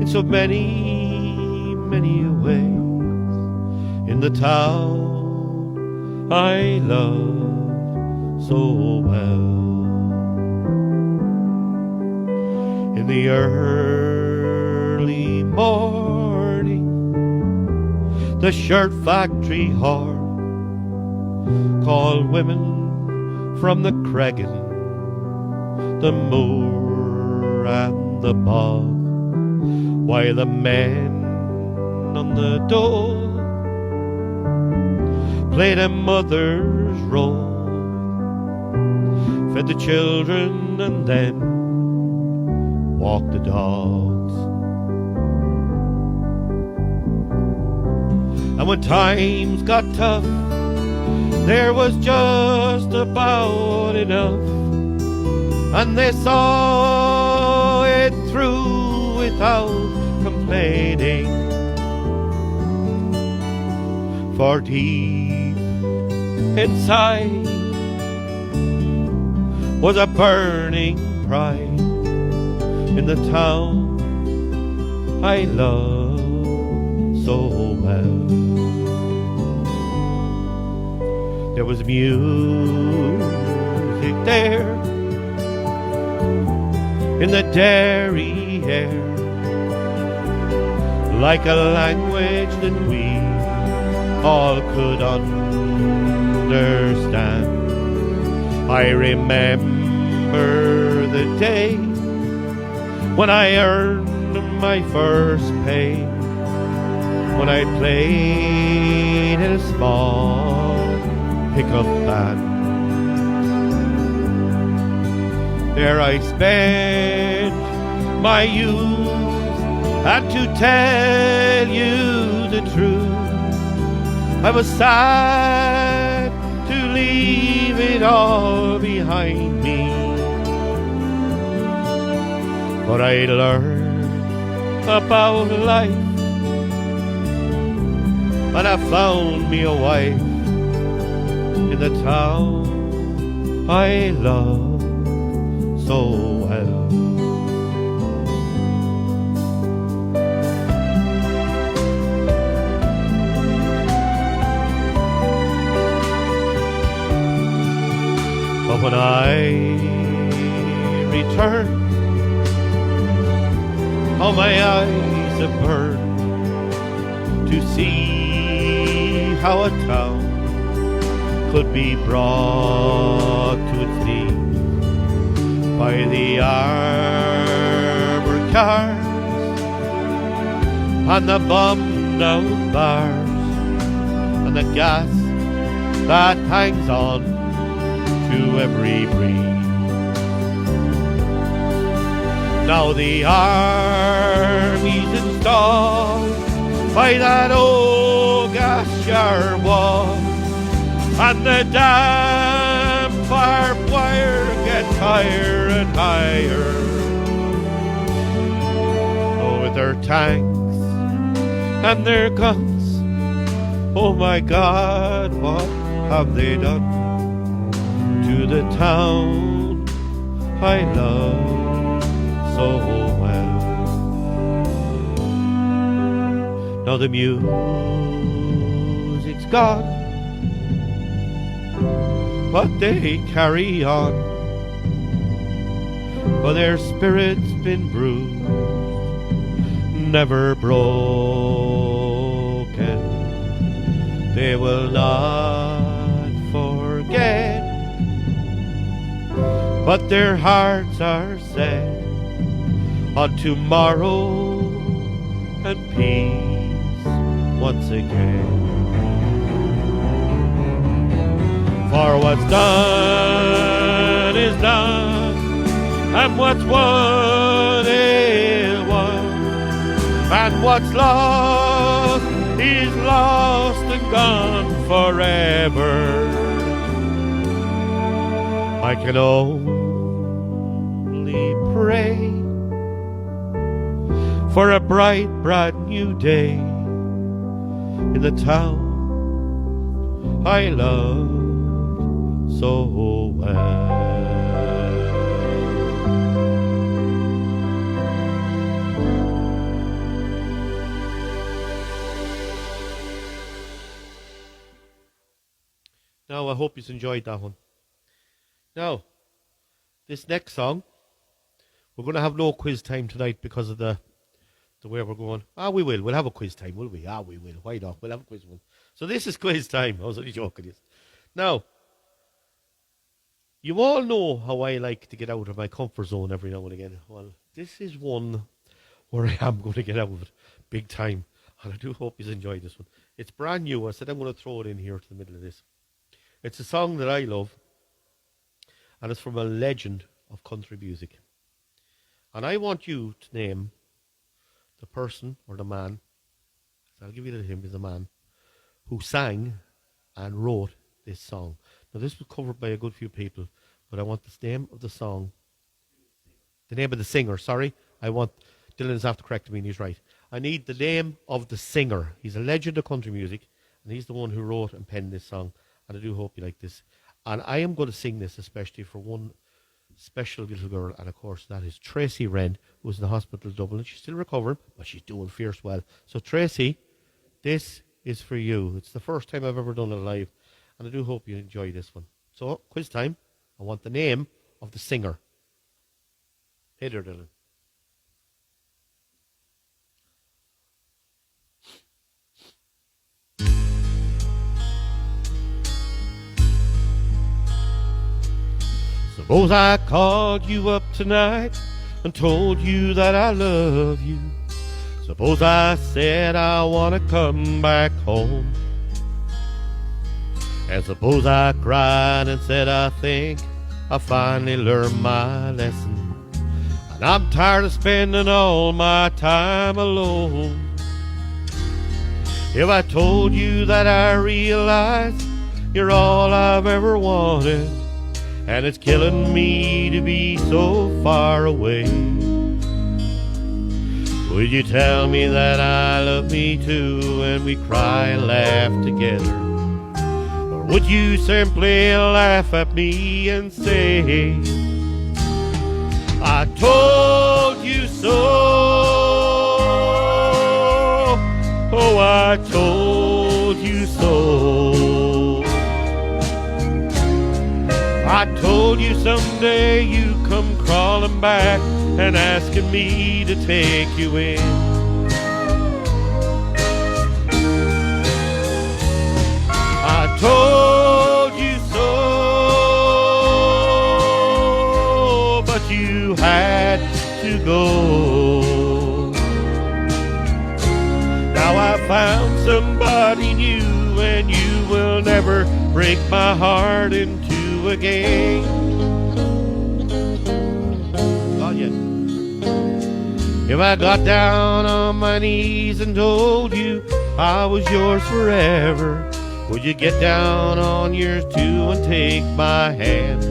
in so many, many ways. In the town I love so well. In the early morning, the shirt factory horn called women from the Cregan, the moor and the bog, while the men on the door played a mother's role, fed the children and then walked the dogs. And when times got tough, there was just about enough, and they saw it through without complaining. For deep inside was a burning pride in the town I love so well. There was music there in the dairy air, like a language that we all could understand. I remember the day when I earned my first pay, when I played in a small pickup band. There I spent my youth, and to tell you the truth, I was sad to leave it all behind me. But I learned about life, and I found me a wife in the town I love so well. But when I returned how my eyes have burned to see how a town could be brought to its knees by the armored cars and the bombed out bars and the gas that hangs on to every breeze. Now the army's installed by that old gas yard wall, and the damn barbed wire gets higher and higher. Oh, with their tanks and their guns, oh my God, what have they done to the town I love so well? Now the music's gone, but they carry on, for their spirit's been bruised, never broken. They will not forget, but their hearts are set on tomorrow and peace once again. For what's done is done, and what's won is won, and what's lost is lost and gone forever. I can only pray for a bright, brand new day in the town I love so well. Now, I hope you enjoyed that one. Now, this next song, we're going to have no quiz time tonight because of the way we're going. We will. We'll have a quiz time, will we? We will. Why not? We'll have a quiz one. So this is quiz time. I was only joking. Now, you all know how I like to get out of my comfort zone every now and again. Well, this is one where I am going to get out of it big time. And I do hope you enjoy this one. It's brand new. I said I'm going to throw it in here to the middle of this. It's a song that I love. And it's from a legend of country music. And I want you to name the person or the man, so I'll give you the hint, is a man who sang and wrote this song. Now this was covered by a good few people, but I want the name of the song, the name of the singer, sorry. Dylan's after correcting me and he's right. I need the name of the singer. He's a legend of country music, and he's the one who wrote and penned this song, and I do hope you like this. And I am going to sing this especially for one special little girl, and of course that is Tracy Wren, who's in the hospital in Dublin. She's still recovering, but she's doing fierce well. So Tracy, this is for you. It's the first time I've ever done it live, and I do hope you enjoy this one. So, quiz time. I want the name of the singer. Hey there, Dylan. Suppose I called you up tonight and told you that I love you. Suppose I said I want to come back home. And suppose I cried and said I think I finally learned my lesson, and I'm tired of spending all my time alone. If I told you that I realize you're all I've ever wanted, and it's killing me to be so far away, would you tell me that I love me too, and we cry and laugh together? Or would you simply laugh at me and say, I told you so? Oh, I told you so. I I told you someday you come crawling back and asking me to take you in. I told you so, but you had to go. Now I found somebody new, and you will never break my heart in two again. Oh, yes. If I got down on my knees and told you I was yours forever, would you get down on yours too and take my hand?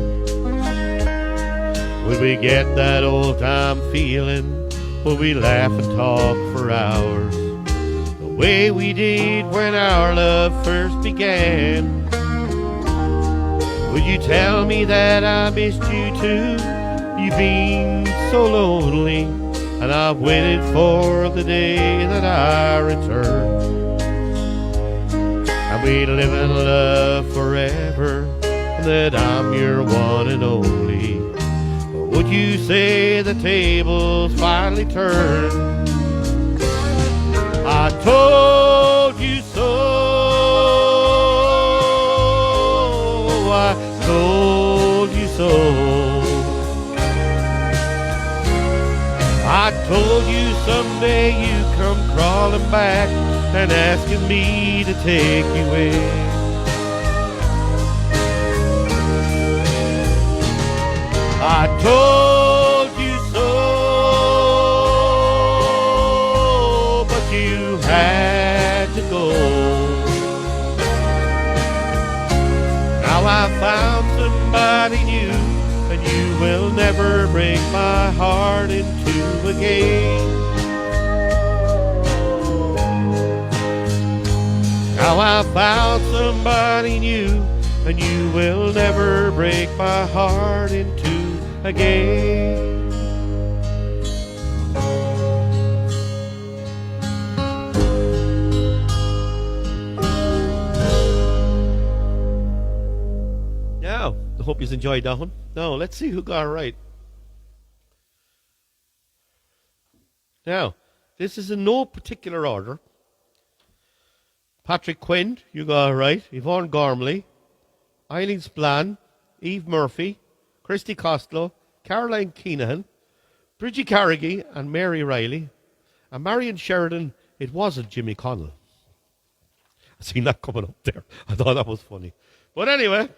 Would we get that old time feeling? Would we laugh and talk for hours? The way we did when our love first began. Would you tell me that I missed you too? You've been so lonely, and I've waited for the day that I return. And we live in love forever, and that I'm your one and only. Or would you say the tables finally turned? I told you so. I told you so. I told you someday you come crawling back and asking me to take you in. I told you so, but you had to go. Now I found somebody new, and you will never break my heart in two again. Now I found somebody new, and you will never break my heart in two again. Now, I hope you enjoyed that one. Now, let's see who got it right. Now, this is in no particular order. Patrick Quinn, you got it right. Yvonne Gormley, Eileen Splann, Eve Murphy, Christy Costello, Caroline Keenan, Bridgie Carrigy, and Mary Riley. And Marion Sheridan, it wasn't Jimmy Connell. I seen that coming up there. I thought that was funny. But anyway,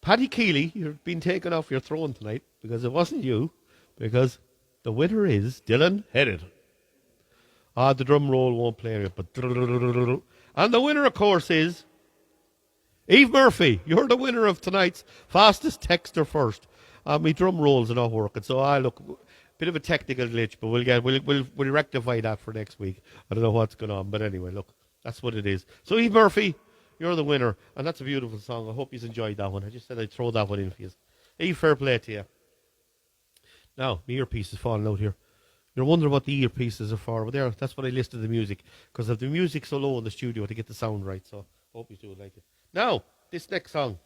Paddy Keeley, you've been taken off your throne tonight because it wasn't you, because the winner is Dylan Headed. The drum roll won't play it, but... And the winner, of course, is Eve Murphy. You're the winner of tonight's fastest texter first. My drum rolls are not working, so look, bit of a technical glitch, but we'll rectify that for next week. I don't know what's going on, but anyway, look, that's what it is. So Eve Murphy, you're the winner, and that's a beautiful song. I hope you enjoyed that one. I just said I'd throw that one in for you. Eve, fair play to you. Now, my earpiece is falling out here. You're wondering what the earpieces are for. But there, that's what I listed the music. Because of the music so low in the studio to get the sound right. So, hope you do like it. Now, this next song.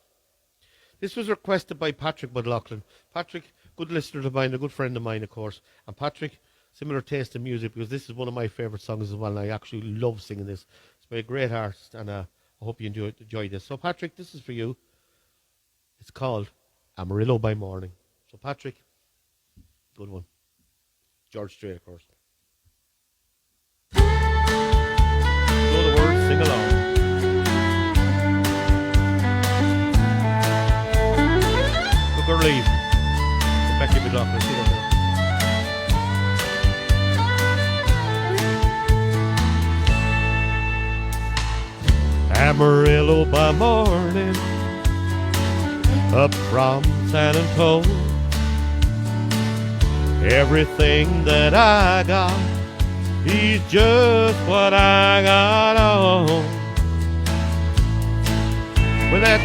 This was requested by Patrick McLaughlin. Patrick, good listener of mine, a good friend of mine, of course. And Patrick, similar taste in music, because this is one of my favourite songs as well. And I actually love singing this. It's by a great artist. And I hope you enjoy this. So, Patrick, this is for you. It's called Amarillo by Morning. So, Patrick, good one. George Strait, of course. Know the words, sing along. Took or leave. Becky McLaughlin, see that there. Amarillo by morning, up from San Antonio. Everything that I got is just what I got on. When that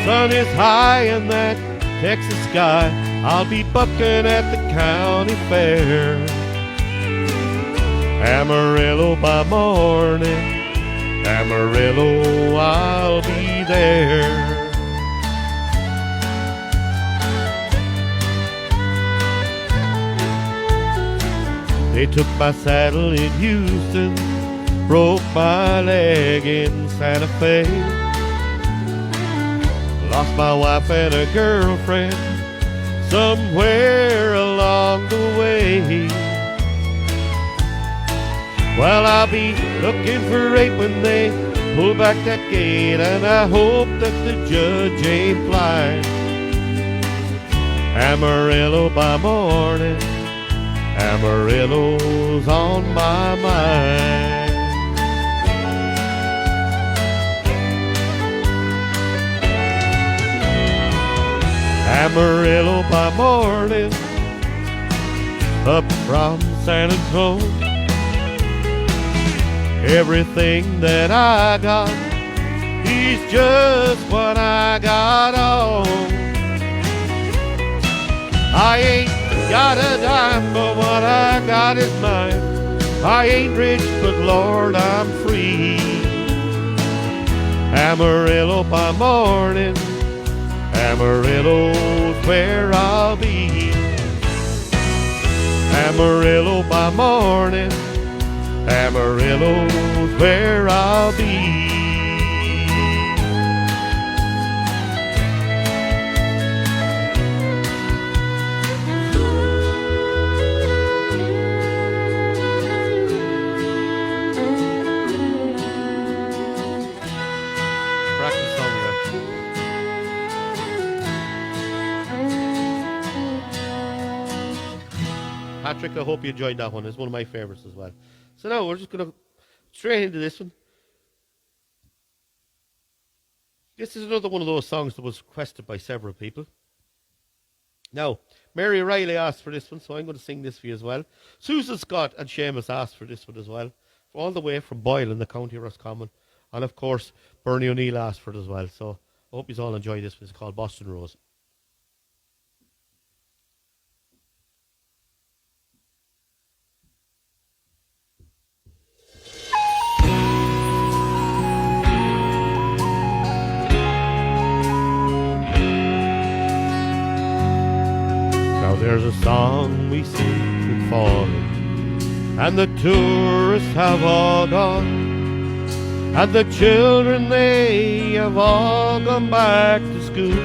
sun is high in that Texas sky, I'll be bucking at the county fair. Amarillo by morning, Amarillo, I'll be there. They took my saddle in Houston, broke my leg in Santa Fe. Lost my wife and a girlfriend somewhere along the way. Well, I'll be looking for rape when they pull back that gate, and I hope that the judge ain't blind. Amarillo by morning, Amarillo's on my mind. Amarillo by morning, up from San Antonio. Everything that I got is just what I got on. I ain't got a dime, but what I got is mine. I ain't rich, but Lord, I'm free. Amarillo by morning, Amarillo's where I'll be. Amarillo by morning, Amarillo's where I'll be. Practice song, Patrick, I hope you enjoyed that one. It's one of my favorites as well. So now we're just going to straight into this one. This is another one of those songs that was requested by several people. Now, Mary Riley asked for this one, so I'm going to sing this for you as well. Susan Scott and Seamus asked for this one as well, all the way from Boyle in the county of Roscommon. And of course, Bernie O'Neill asked for it as well. So I hope you all enjoy this one. It's called Boston Rose. There's a song we sing in falling, and the tourists have all gone, and the children, they have all gone back to school,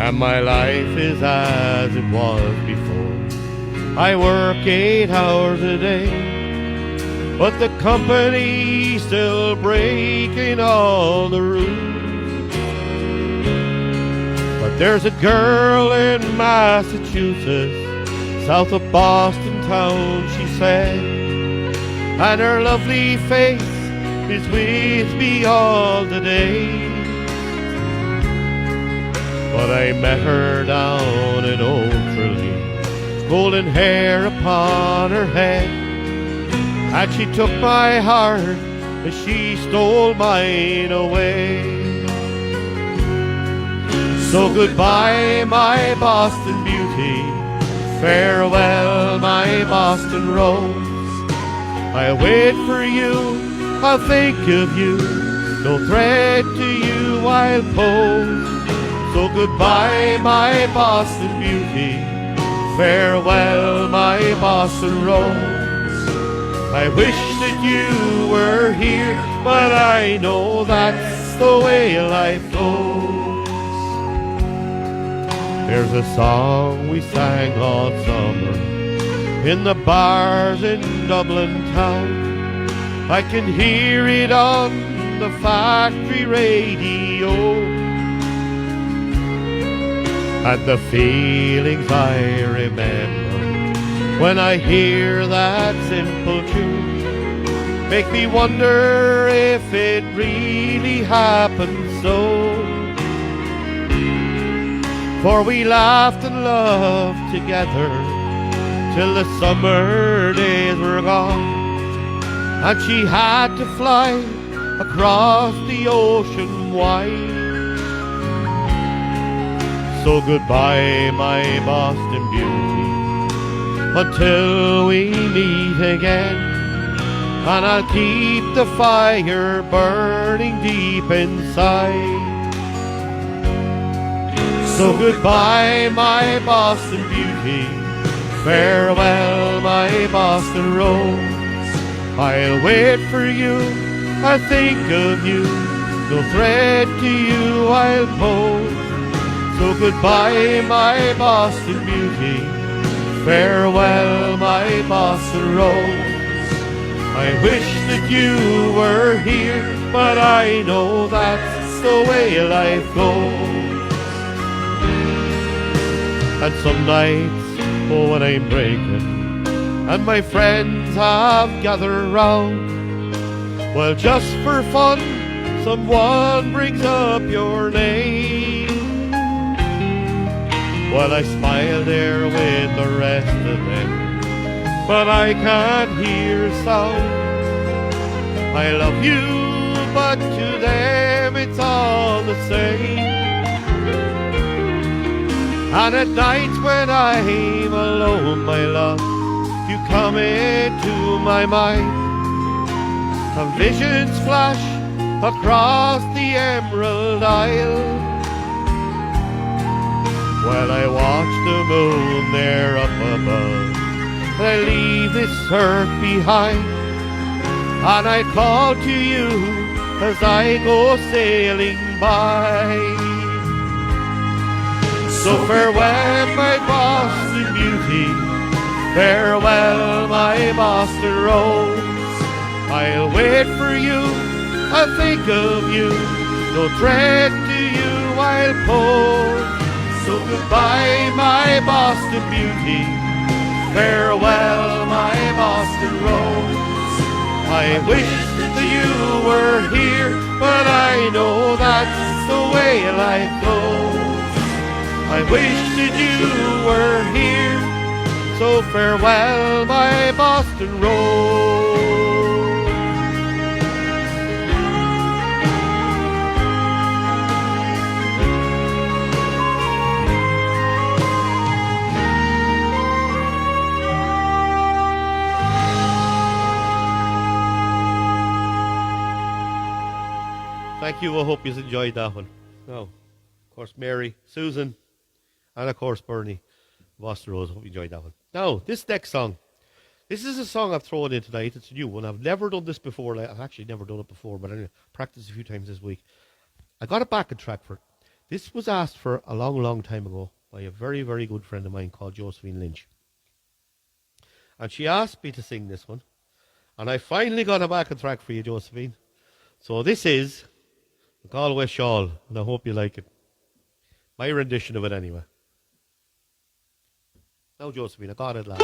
and my life is as it was before. I work 8 hours a day, but the company's still breaking all the rules. There's a girl in Massachusetts, south of Boston town, she said, and her lovely face is with me all the day. But I met her down in Old Tralee, golden hair upon her head, and she took my heart as she stole mine away. So goodbye, my Boston beauty, farewell, my Boston rose. I'll wait for you, I'll think of you, no thread to you I'll pose. So goodbye, my Boston beauty, farewell, my Boston rose. I wish that you were here, but I know that's the way life goes. There's a song we sang all summer in the bars in Dublin town. I can hear it on the factory radio, and the feelings I remember when I hear that simple tune make me wonder if it really happened so. For we laughed and loved together till the summer days were gone, and she had to fly across the ocean wide. So goodbye, my Boston beauty, until we meet again, and I'll keep the fire burning deep inside. So goodbye, my Boston beauty, Farewell, my Boston Rose. I'll wait for you, I'll think of you. No thread to you I'll pose. So goodbye, my Boston beauty. Farewell, my Boston Rose. I wish that you were here, but I know that's the way life goes. And some nights, oh, when I'm breaking, and my friends have gathered round, well, just for fun, someone brings up your name. Well, I smile there with the rest of them, but I can't hear a sound. I love you, but to them it's all the same. And at night when I'm alone, my love, you come into my mind. And visions flash across the Emerald Isle. While I watch the moon there up above, I leave this earth behind, and I call to you as I go sailing by. So farewell, my Boston beauty. Farewell, my Boston Rose. I'll wait for you, I'll think of you. No thread to you I'll pull. So goodbye, my Boston beauty. Farewell, my Boston Rose. I wish that you were here, but I know that's the way life goes. I wish that you were here, so farewell, my Boston Rose. Thank you. I hope you enjoyed that one. Now, of course, Mary, Susan, and of course, Bernie, Boston Rose. I hope you enjoyed that one. Now, this next song. This is a song I've thrown in tonight. It's a new one. I've never done this before. I've actually never done it before, but I practiced a few times this week. I got a backing track for it. This was asked for a long, long time ago by a very, very good friend of mine called Josephine Lynch. And she asked me to sing this one. And I finally got a backing track for you, Josephine. So this is Galway Shawl, and I hope you like it. My rendition of it anyway. Now, Josephine, I got it last.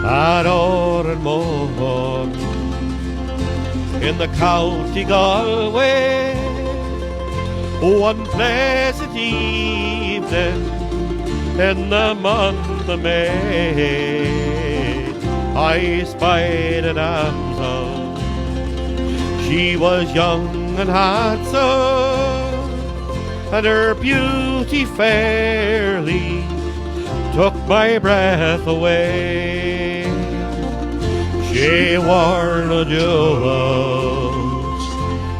At Oranmore, in the county Galway, one pleasant evening in the month of May, I spied an damsel. She was young and handsome, and her beauty fairly took my breath away. She wore no jewels,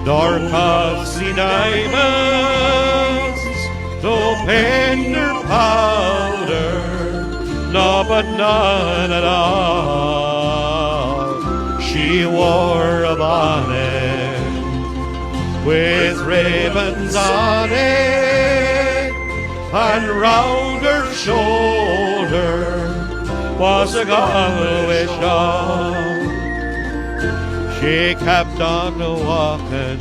nor costly diamonds, no paint or powder, no, but none at all. She wore a bonnet with ribbons on it, and round her shoulder was a Galway shawl. She kept on walking,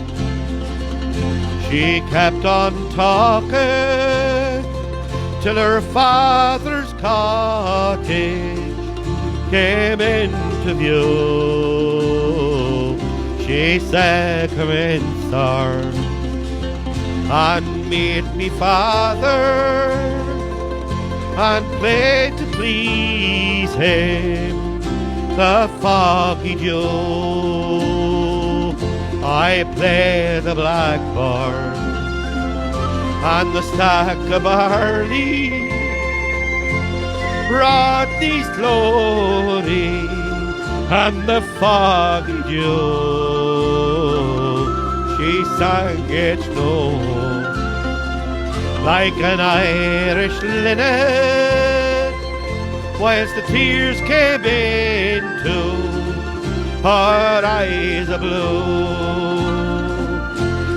she kept on talking, till her father's cottage came into view. She said, "Come in, sir, and meet me father, and play to please him the foggy dew." I play the blackboard and the stack of barley brought these glory and the foggy dew. she sang it snow like an Irish linnet, whilst the tears came into her eyes of blue.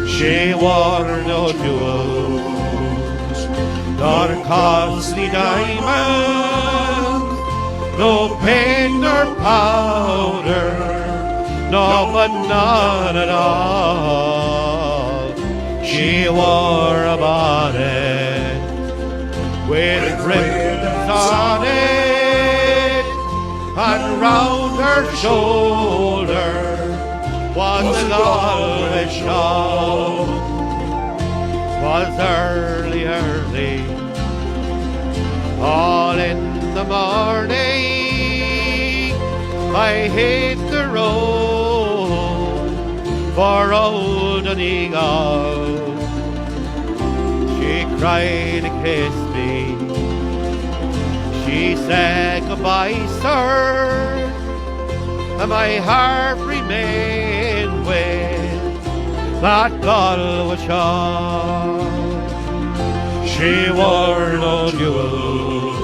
She wore no jewels, nor costly diamonds, no paint nor powder, no, but none at all. She wore a bonnet with ribbons on it, and round her shoulder was a Galway shawl. 'Twas early, early, all in the morning. I hit the road for old Donegal. She cried and kissed me. She said goodbye, sir, and my heart remained with that Galway shawl. She wore no jewels,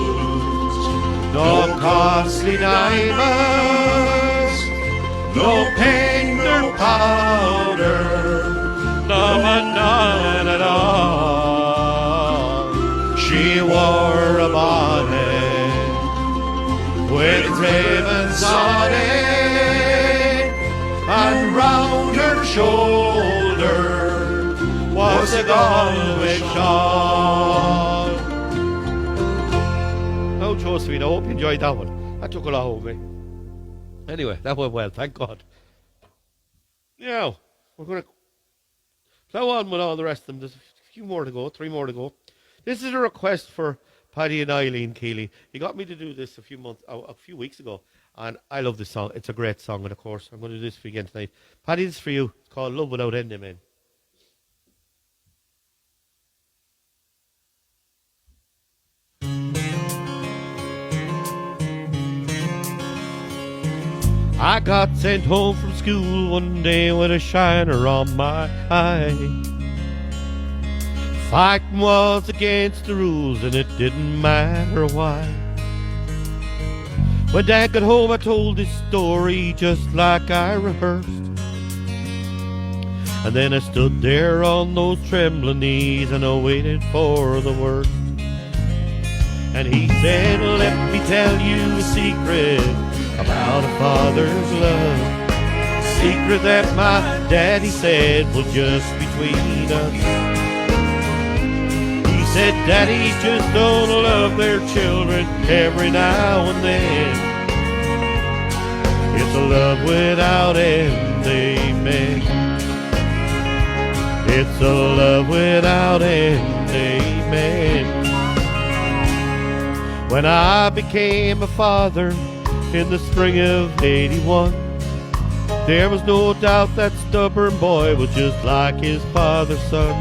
no costly diamonds, no paint nor powder, no, but none at all. She wore a bonnet with ribbons on it, and round her shoulder was a Galway shawl. Oh, Josephine, I hope you enjoyed that one. That took a lot over me. Anyway, that went well, thank God. Now, we're going to plow on with all the rest of them. There's a few more to go, 3 more to go. This is a request for Paddy and Eileen Keeley. He got me to do this a few weeks ago, and I love this song. It's a great song, and of course, I'm going to do this for you again tonight. Paddy, this is for you. It's called Love Without Ending, man. I got sent home from school one day with a shiner on my eye. Fighting was against the rules and it didn't matter why. When Dad got home I told this story just like I rehearsed. And then I stood there on those trembling knees and I waited for the worst. And he said, let me tell you a secret about a father's love. Secret that my daddy said was just between us. He said daddies just don't love their children every now and then. It's a love without end, amen. It's a love without end, amen. When I became a father in the spring of '81, there was no doubt that stubborn boy was just like his father's son.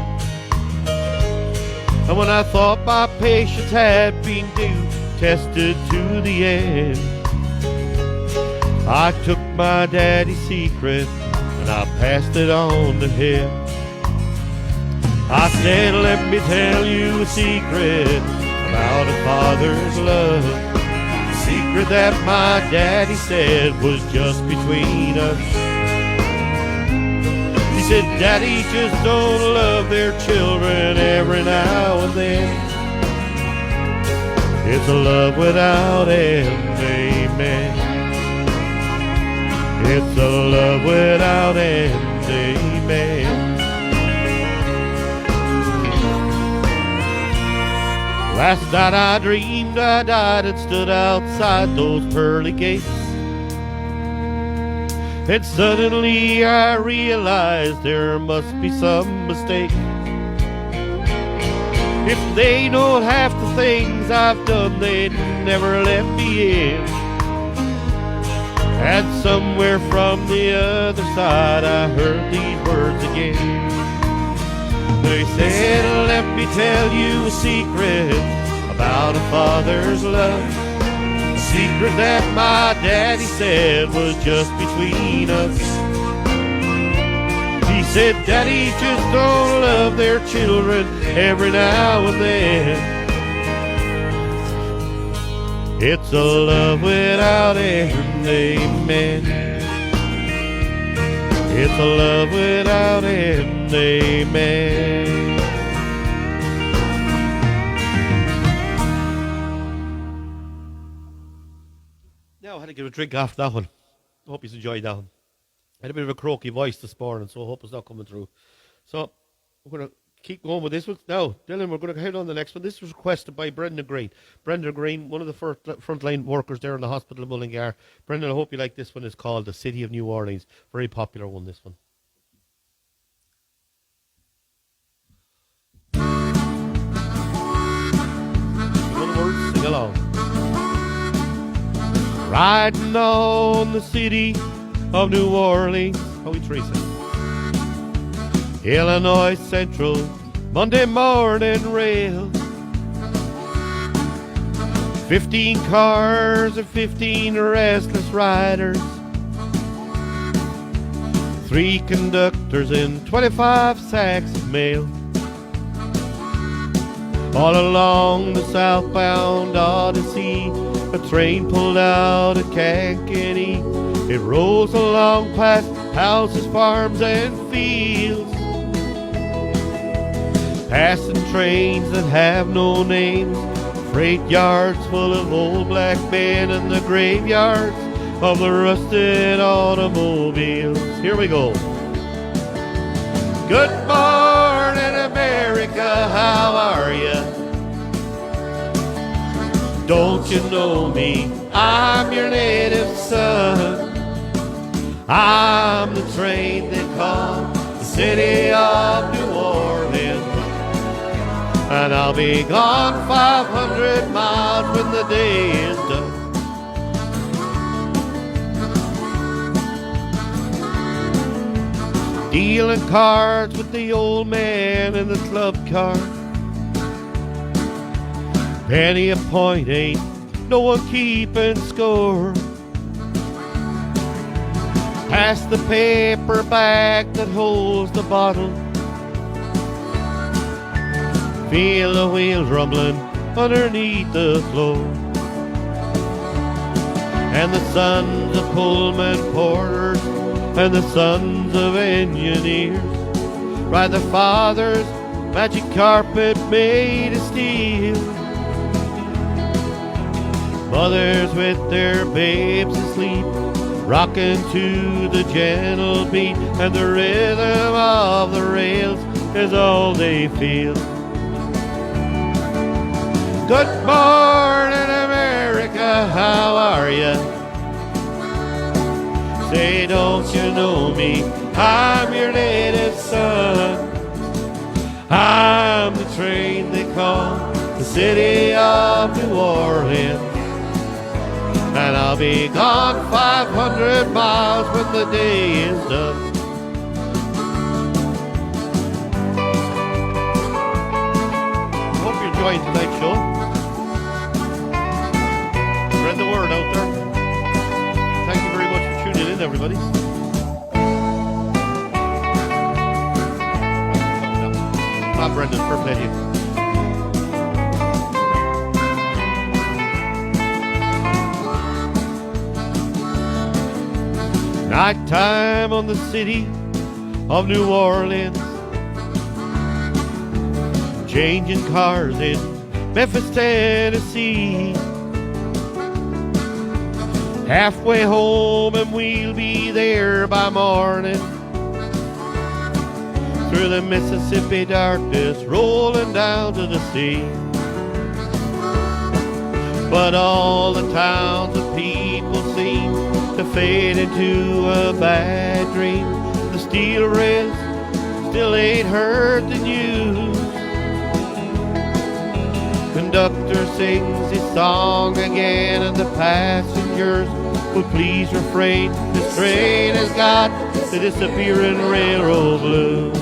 And when I thought my patience had been tested to the end, I took my daddy's secret and I passed it on to him. I said, let me tell you a secret about a father's love. Secret that my daddy said was just between us. He said daddies just don't love their children every now and then. It's a love without end, amen. It's a love without end, amen. Last night I dreamed I died and stood outside those pearly gates. And suddenly I realized there must be some mistake. If they know half the things I've done, they'd never let me in. And somewhere from the other side I heard these words again. They said, let me tell you a secret about a father's love. A secret that my daddy said was just between us. He said daddy just don't love their children every now and then. It's a love without end, amen. It's a love without end, amen. Now I had to give a drink after that one. I hope you enjoyed that one. I had a bit of a croaky voice this morning, so I hope it's not coming through. So we're going to keep going with this one. Now, Dylan, we're going to head on the next one. This was requested by Brendan Green. Brendan Green, one of the frontline workers there in the hospital in Mullingar. Brendan, I hope you like this one. It's called The City of New Orleans. Very popular one, this one. In other words, sing along. Riding on the city of New Orleans. How we trace it? Illinois Central, Monday morning rail. 15 cars and 15 restless riders. 3 conductors and 25 sacks of mail. All along the southbound Odyssey, a train pulled out at Kankakee. It rolls along past houses, farms, and fields, passing trains that have no names, freight yards full of old black men, and the graveyards of the rusted automobiles. Here we go. Good morning, America, how are ya? Don't you know me? I'm your native son. I'm the train they call the City of New Orleans. And I'll be gone 500 miles when the day is done. Dealing cards with the old man in the club car. Penny a point ain't no one keeping score. Pass the paper bag that holds the bottle. Feel the wheels rumbling underneath the floor. And the sons of Pullman porters and the sons of engineers ride their father's magic carpet made of steel. Mothers with their babes asleep, rocking to the gentle beat, and the rhythm of the rails is all they feel. Good morning, America, how are ya? Say, don't you know me? I'm your native son. I'm the train they call the City of New Orleans. And I'll be gone 500 miles when the day is done. Hope you're enjoying tonight's show. Spread the word out there. Thank you very much for tuning in, everybody. Ah, Brendan, fair play to you. Nighttime on the city of New Orleans, changing cars in Memphis, Tennessee. Halfway home and we'll be there by morning. Through the Mississippi darkness, rolling down to the sea. But all the towns of people seem to fade into a bad dream. The steel rails still ain't heard the news. Conductor sings his song again, and the passengers will please refrain. This train has got the disappearing railroad blues.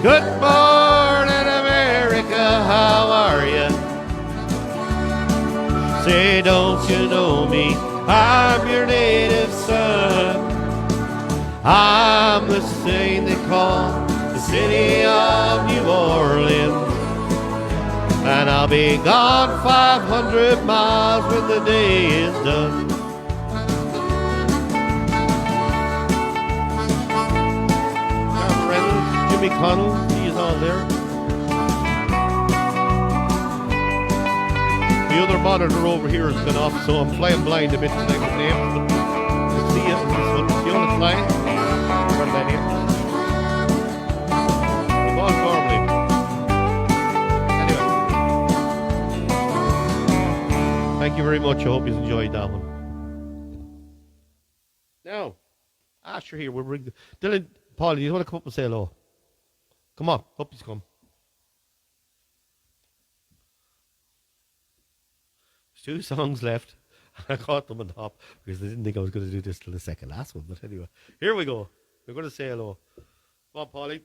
Good morning, America, how are ya? Say, don't you know me? I'm your native son. I'm the saint they call the city of New Orleans. And I'll be gone 500 miles when the day is done. Our friends, Jimmy Connell, he is all there. The other monitor over here has been off, so I'm flying blind a bit tonight with names. But let's see this one. See how it's flying? Run that in. It was normally. Thank you very much. I hope you enjoyed that one. Now, Asher here. We'll bring Dylan, Paul, you want to come up and say hello? Come on, up he's come. There's 2 songs left. I caught them on top because I didn't think I was going to do this till the second last one. But anyway, here we go. We're going to say hello. Come on, Paulie.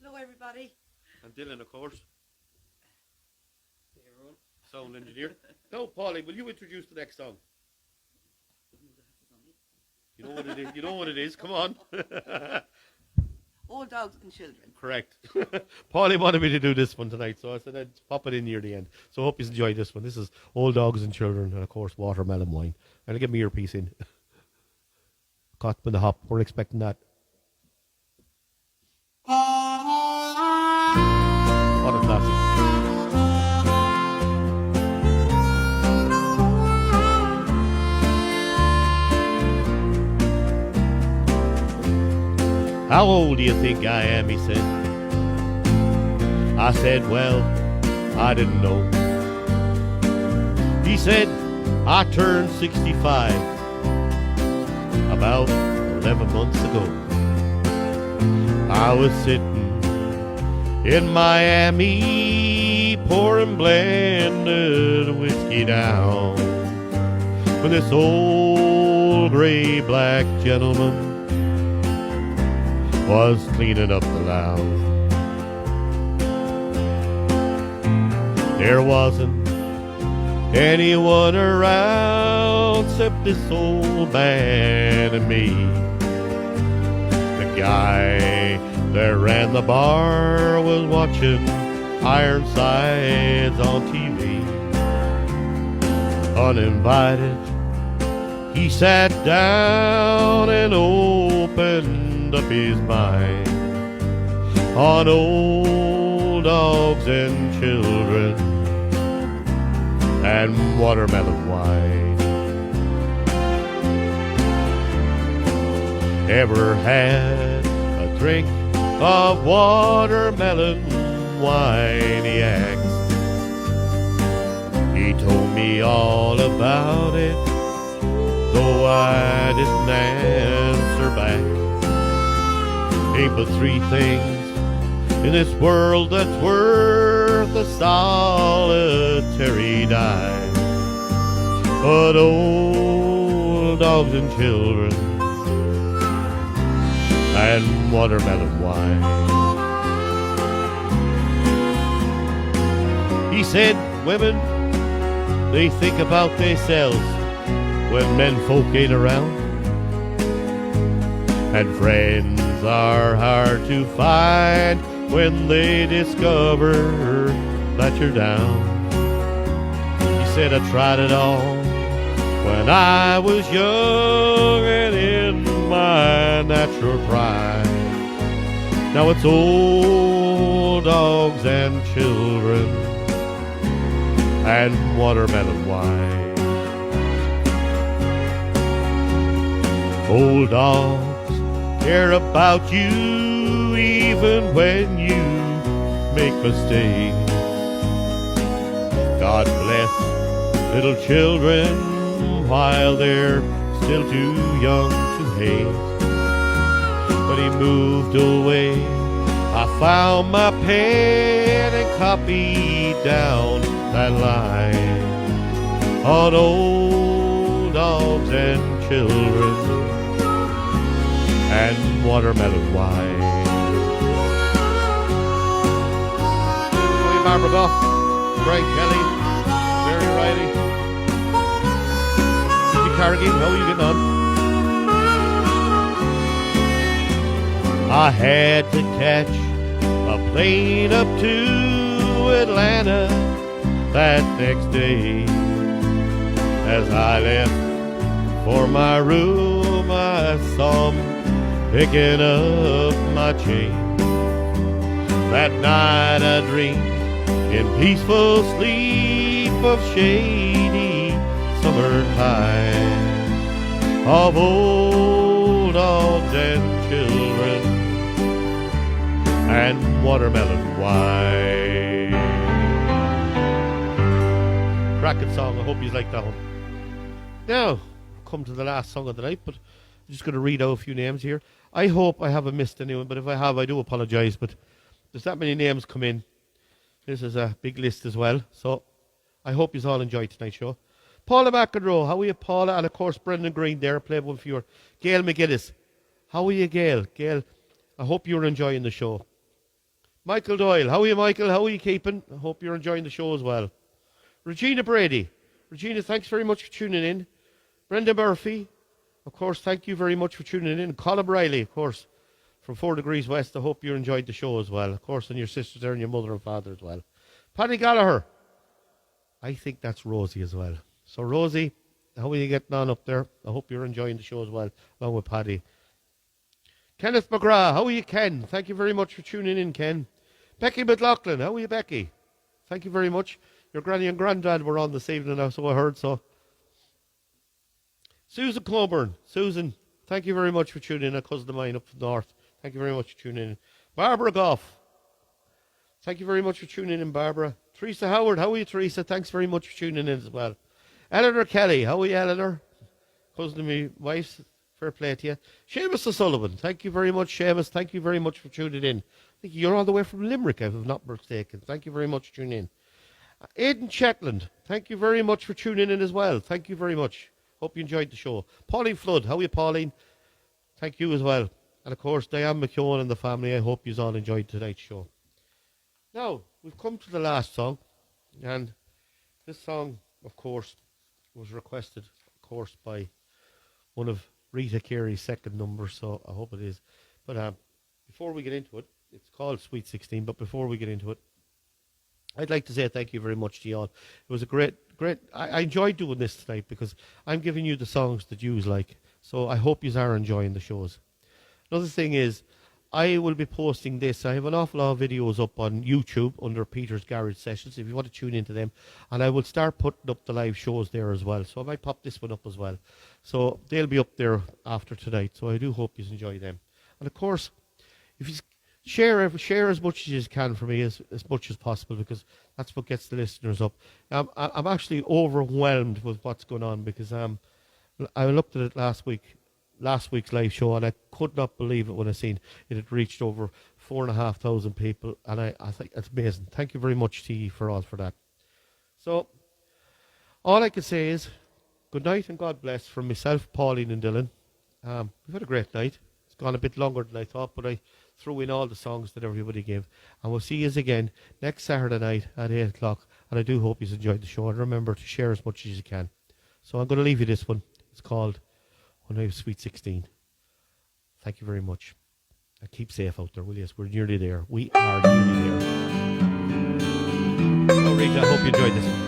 Hello, everybody. And Dylan, of course. Sound engineer. No, Paulie, will you introduce the next song? You know what it is. You know what it is. Come on. Old dogs and children. Correct. Paulie wanted me to do this one tonight, so I said I'd pop it in near the end. So I hope you enjoy this one. This is Old Dogs and Children, and of course Watermelon Wine. And I'll get my earpiece in. Caught in the hop. We're expecting that. What a classic. How old do you think I am, he said. I said, well, I didn't know. He said, I turned 65 about 11 months ago. I was sitting in Miami pouring blended whiskey down when this old gray black gentleman was cleaning up the lounge. There wasn't anyone around except this old man and me. The guy that ran the bar was watching Ironsides on TV. Uninvited, he sat down and opened up his mind on old dogs and children and watermelon wine. Ever had a drink of watermelon wine, he asked. He told me all about it, though I didn't answer back. Ain't but 3 things in this world that's worth a solitary dime, but old dogs and children and watermelon wine. He said women, they think about themselves when men folk ain't around, and friends are hard to find when they discover that you're down. He said, I tried it all when I was young and in my natural pride. Now it's old dogs and children and watermelon wine. Old dogs care about you even when you make mistakes. God bless little children while they're still too young to hate. When he moved away, I found my pen and copied down that line on old dogs and children and watermelon wine. William Barbara Goff, Greg Kelly, Mary Riley, Steve Carrigan, how are you getting on? I had to catch a plane up to Atlanta that next day. As I left for my room, I saw him picking up my chain. That night I dreamed in peaceful sleep of shady summertime, of old dogs and children and watermelon wine. Cracking song. I hope you like that one. Now, come to the last song of the night, but I'm just going to read out a few names here. I hope I haven't missed anyone, but if I have, I do apologise. But there's that many names come in. This is a big list as well. So I hope you all enjoyed tonight's show. Paula McEnroe, how are you, Paula? And of course, Brendan Green there, played one for you. Gail McGuinness, how are you, Gail? Gail, I hope you're enjoying the show. Michael Doyle, how are you, Michael? How are you keeping? I hope you're enjoying the show as well. Regina Brady. Regina, thanks very much for tuning in. Brenda Murphy, of course, thank you very much for tuning in. Colin Riley, of course, from 4 Degrees West. I hope you enjoyed the show as well. Of course, and your sisters there and your mother and father as well. Paddy Gallagher. I think that's Rosie as well. So, Rosie, how are you getting on up there? I hope you're enjoying the show as well, along with Paddy. Kenneth McGrath, how are you, Ken? Thank you very much for tuning in, Ken. Becky McLaughlin, how are you, Becky? Thank you very much. Your granny and granddad were on this evening now, so I heard so. Susan Coburn. Susan, thank you very much for tuning in. A cousin of mine up north. Thank you very much for tuning in. Barbara Goff. Thank you very much for tuning in, Barbara. Teresa Howard. How are you, Teresa? Thanks very much for tuning in as well. Eleanor Kelly. How are you, Eleanor? Cousin of my wife's. Fair play to you. Seamus O'Sullivan. Thank you very much, Seamus. Thank you very much for tuning in. I think you're all the way from Limerick, if I'm not mistaken. Thank you very much for tuning in. Aidan Chetland. Thank you very much for tuning in as well. Thank you very much. Hope you enjoyed the show. Pauline Flood, how are you, Pauline? Thank you as well. And of course, Diane McKeown and the family, I hope you all enjoyed tonight's show. Now, we've come to the last song. And this song, of course, was requested, of course, by one of Rita Carey's second numbers, so I hope it is. But before we get into it, it's called Sweet 16, but before we get into it, I'd like to say thank you very much to you all. It was a great, I enjoyed doing this tonight because I'm giving you the songs that you like. So I hope you are enjoying the shows. Another thing is, I will be posting this. I have an awful lot of videos up on YouTube under Peter's Garage Sessions, if you want to tune into them. And I will start putting up the live shows there as well. So I might pop this one up as well. So they'll be up there after tonight. So I do hope you enjoy them. And of course, if you share as much as you can for me, as much as possible, because that's what gets the listeners up. I'm actually overwhelmed with what's going on because I looked at it last week's live show, and I could not believe it when I seen it had reached over 4,500 people, and I think it's amazing. Thank you very much to you for that. So all I can say is good night and God bless from myself, Pauline and Dylan. We've had a great night. It's gone a bit longer than I thought, but I threw in all the songs that everybody gave. And we'll see you again next Saturday night at 8 o'clock. And I do hope you enjoyed the show. And remember to share as much as you can. So I'm going to leave you this one. It's called When I Was Sweet 16. Thank you very much. And keep safe out there, will you? We're nearly there. We are nearly there. Oh, Rita, I hope you enjoyed this one.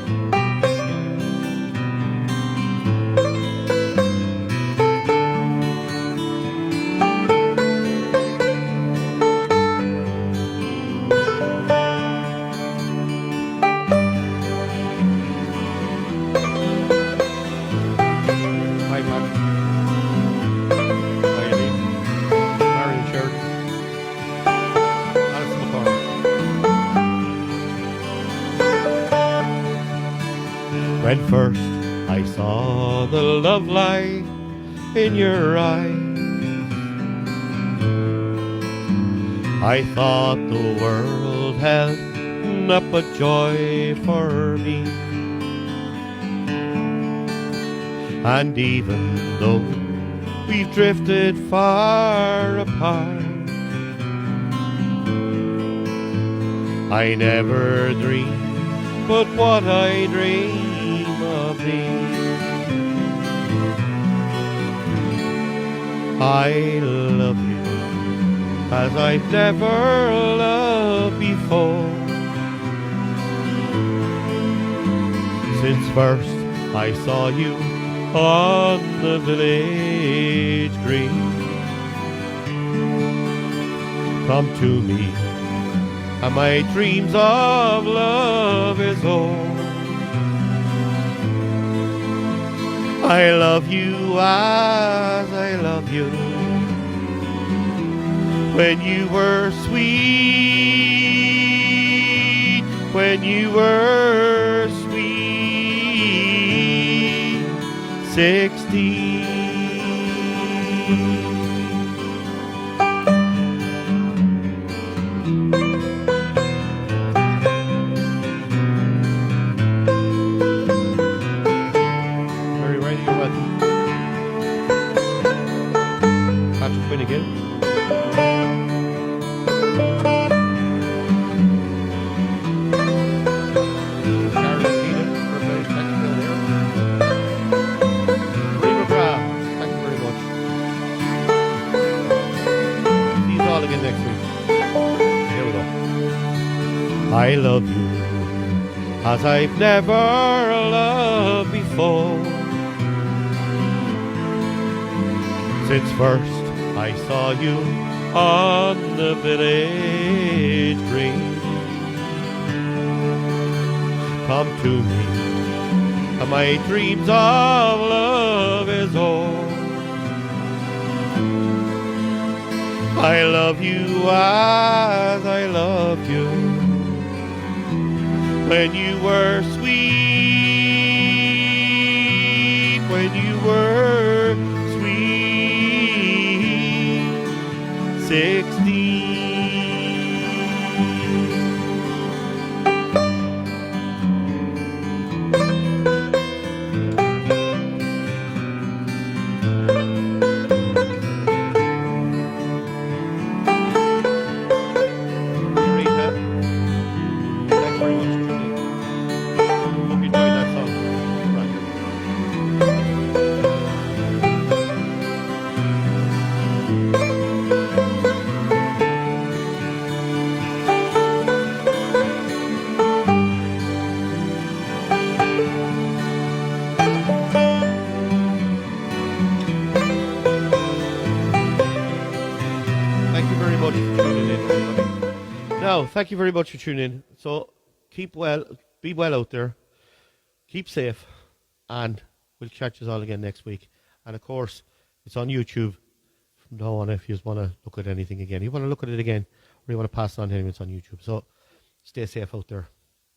When first I saw the love light in your eyes, I thought the world had up a joy for me. And even though we've drifted far apart, I never dreamed but what I dreamed of thee. I love you as I've never loved before. Since first I saw you on the village green, come to me, and my dreams of love is o'er. I love you as I love you when you were sweet, when you were sweet, 16. Again. Thank you very much. See you all again next week. Here we go. I love you as I've never loved before. Since first I saw you on the village green, come to me, and my dreams of love is o'er. I love you as I loved you when you were sweet, when you were 16. Thanks very much, Julie. Hope you enjoyed that song. Right. Thank you very much for tuning in, everybody. Now, thank you very much for tuning in. So, keep well, be well out there, keep safe, and we'll catch you all again next week. And of course, it's on YouTube from now on if you just want to look at anything again. You want to look at it again, or you want to pass it on to anyone, it's on YouTube. So, stay safe out there.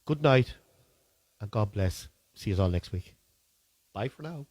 Good night, and God bless. See you all next week. Bye for now.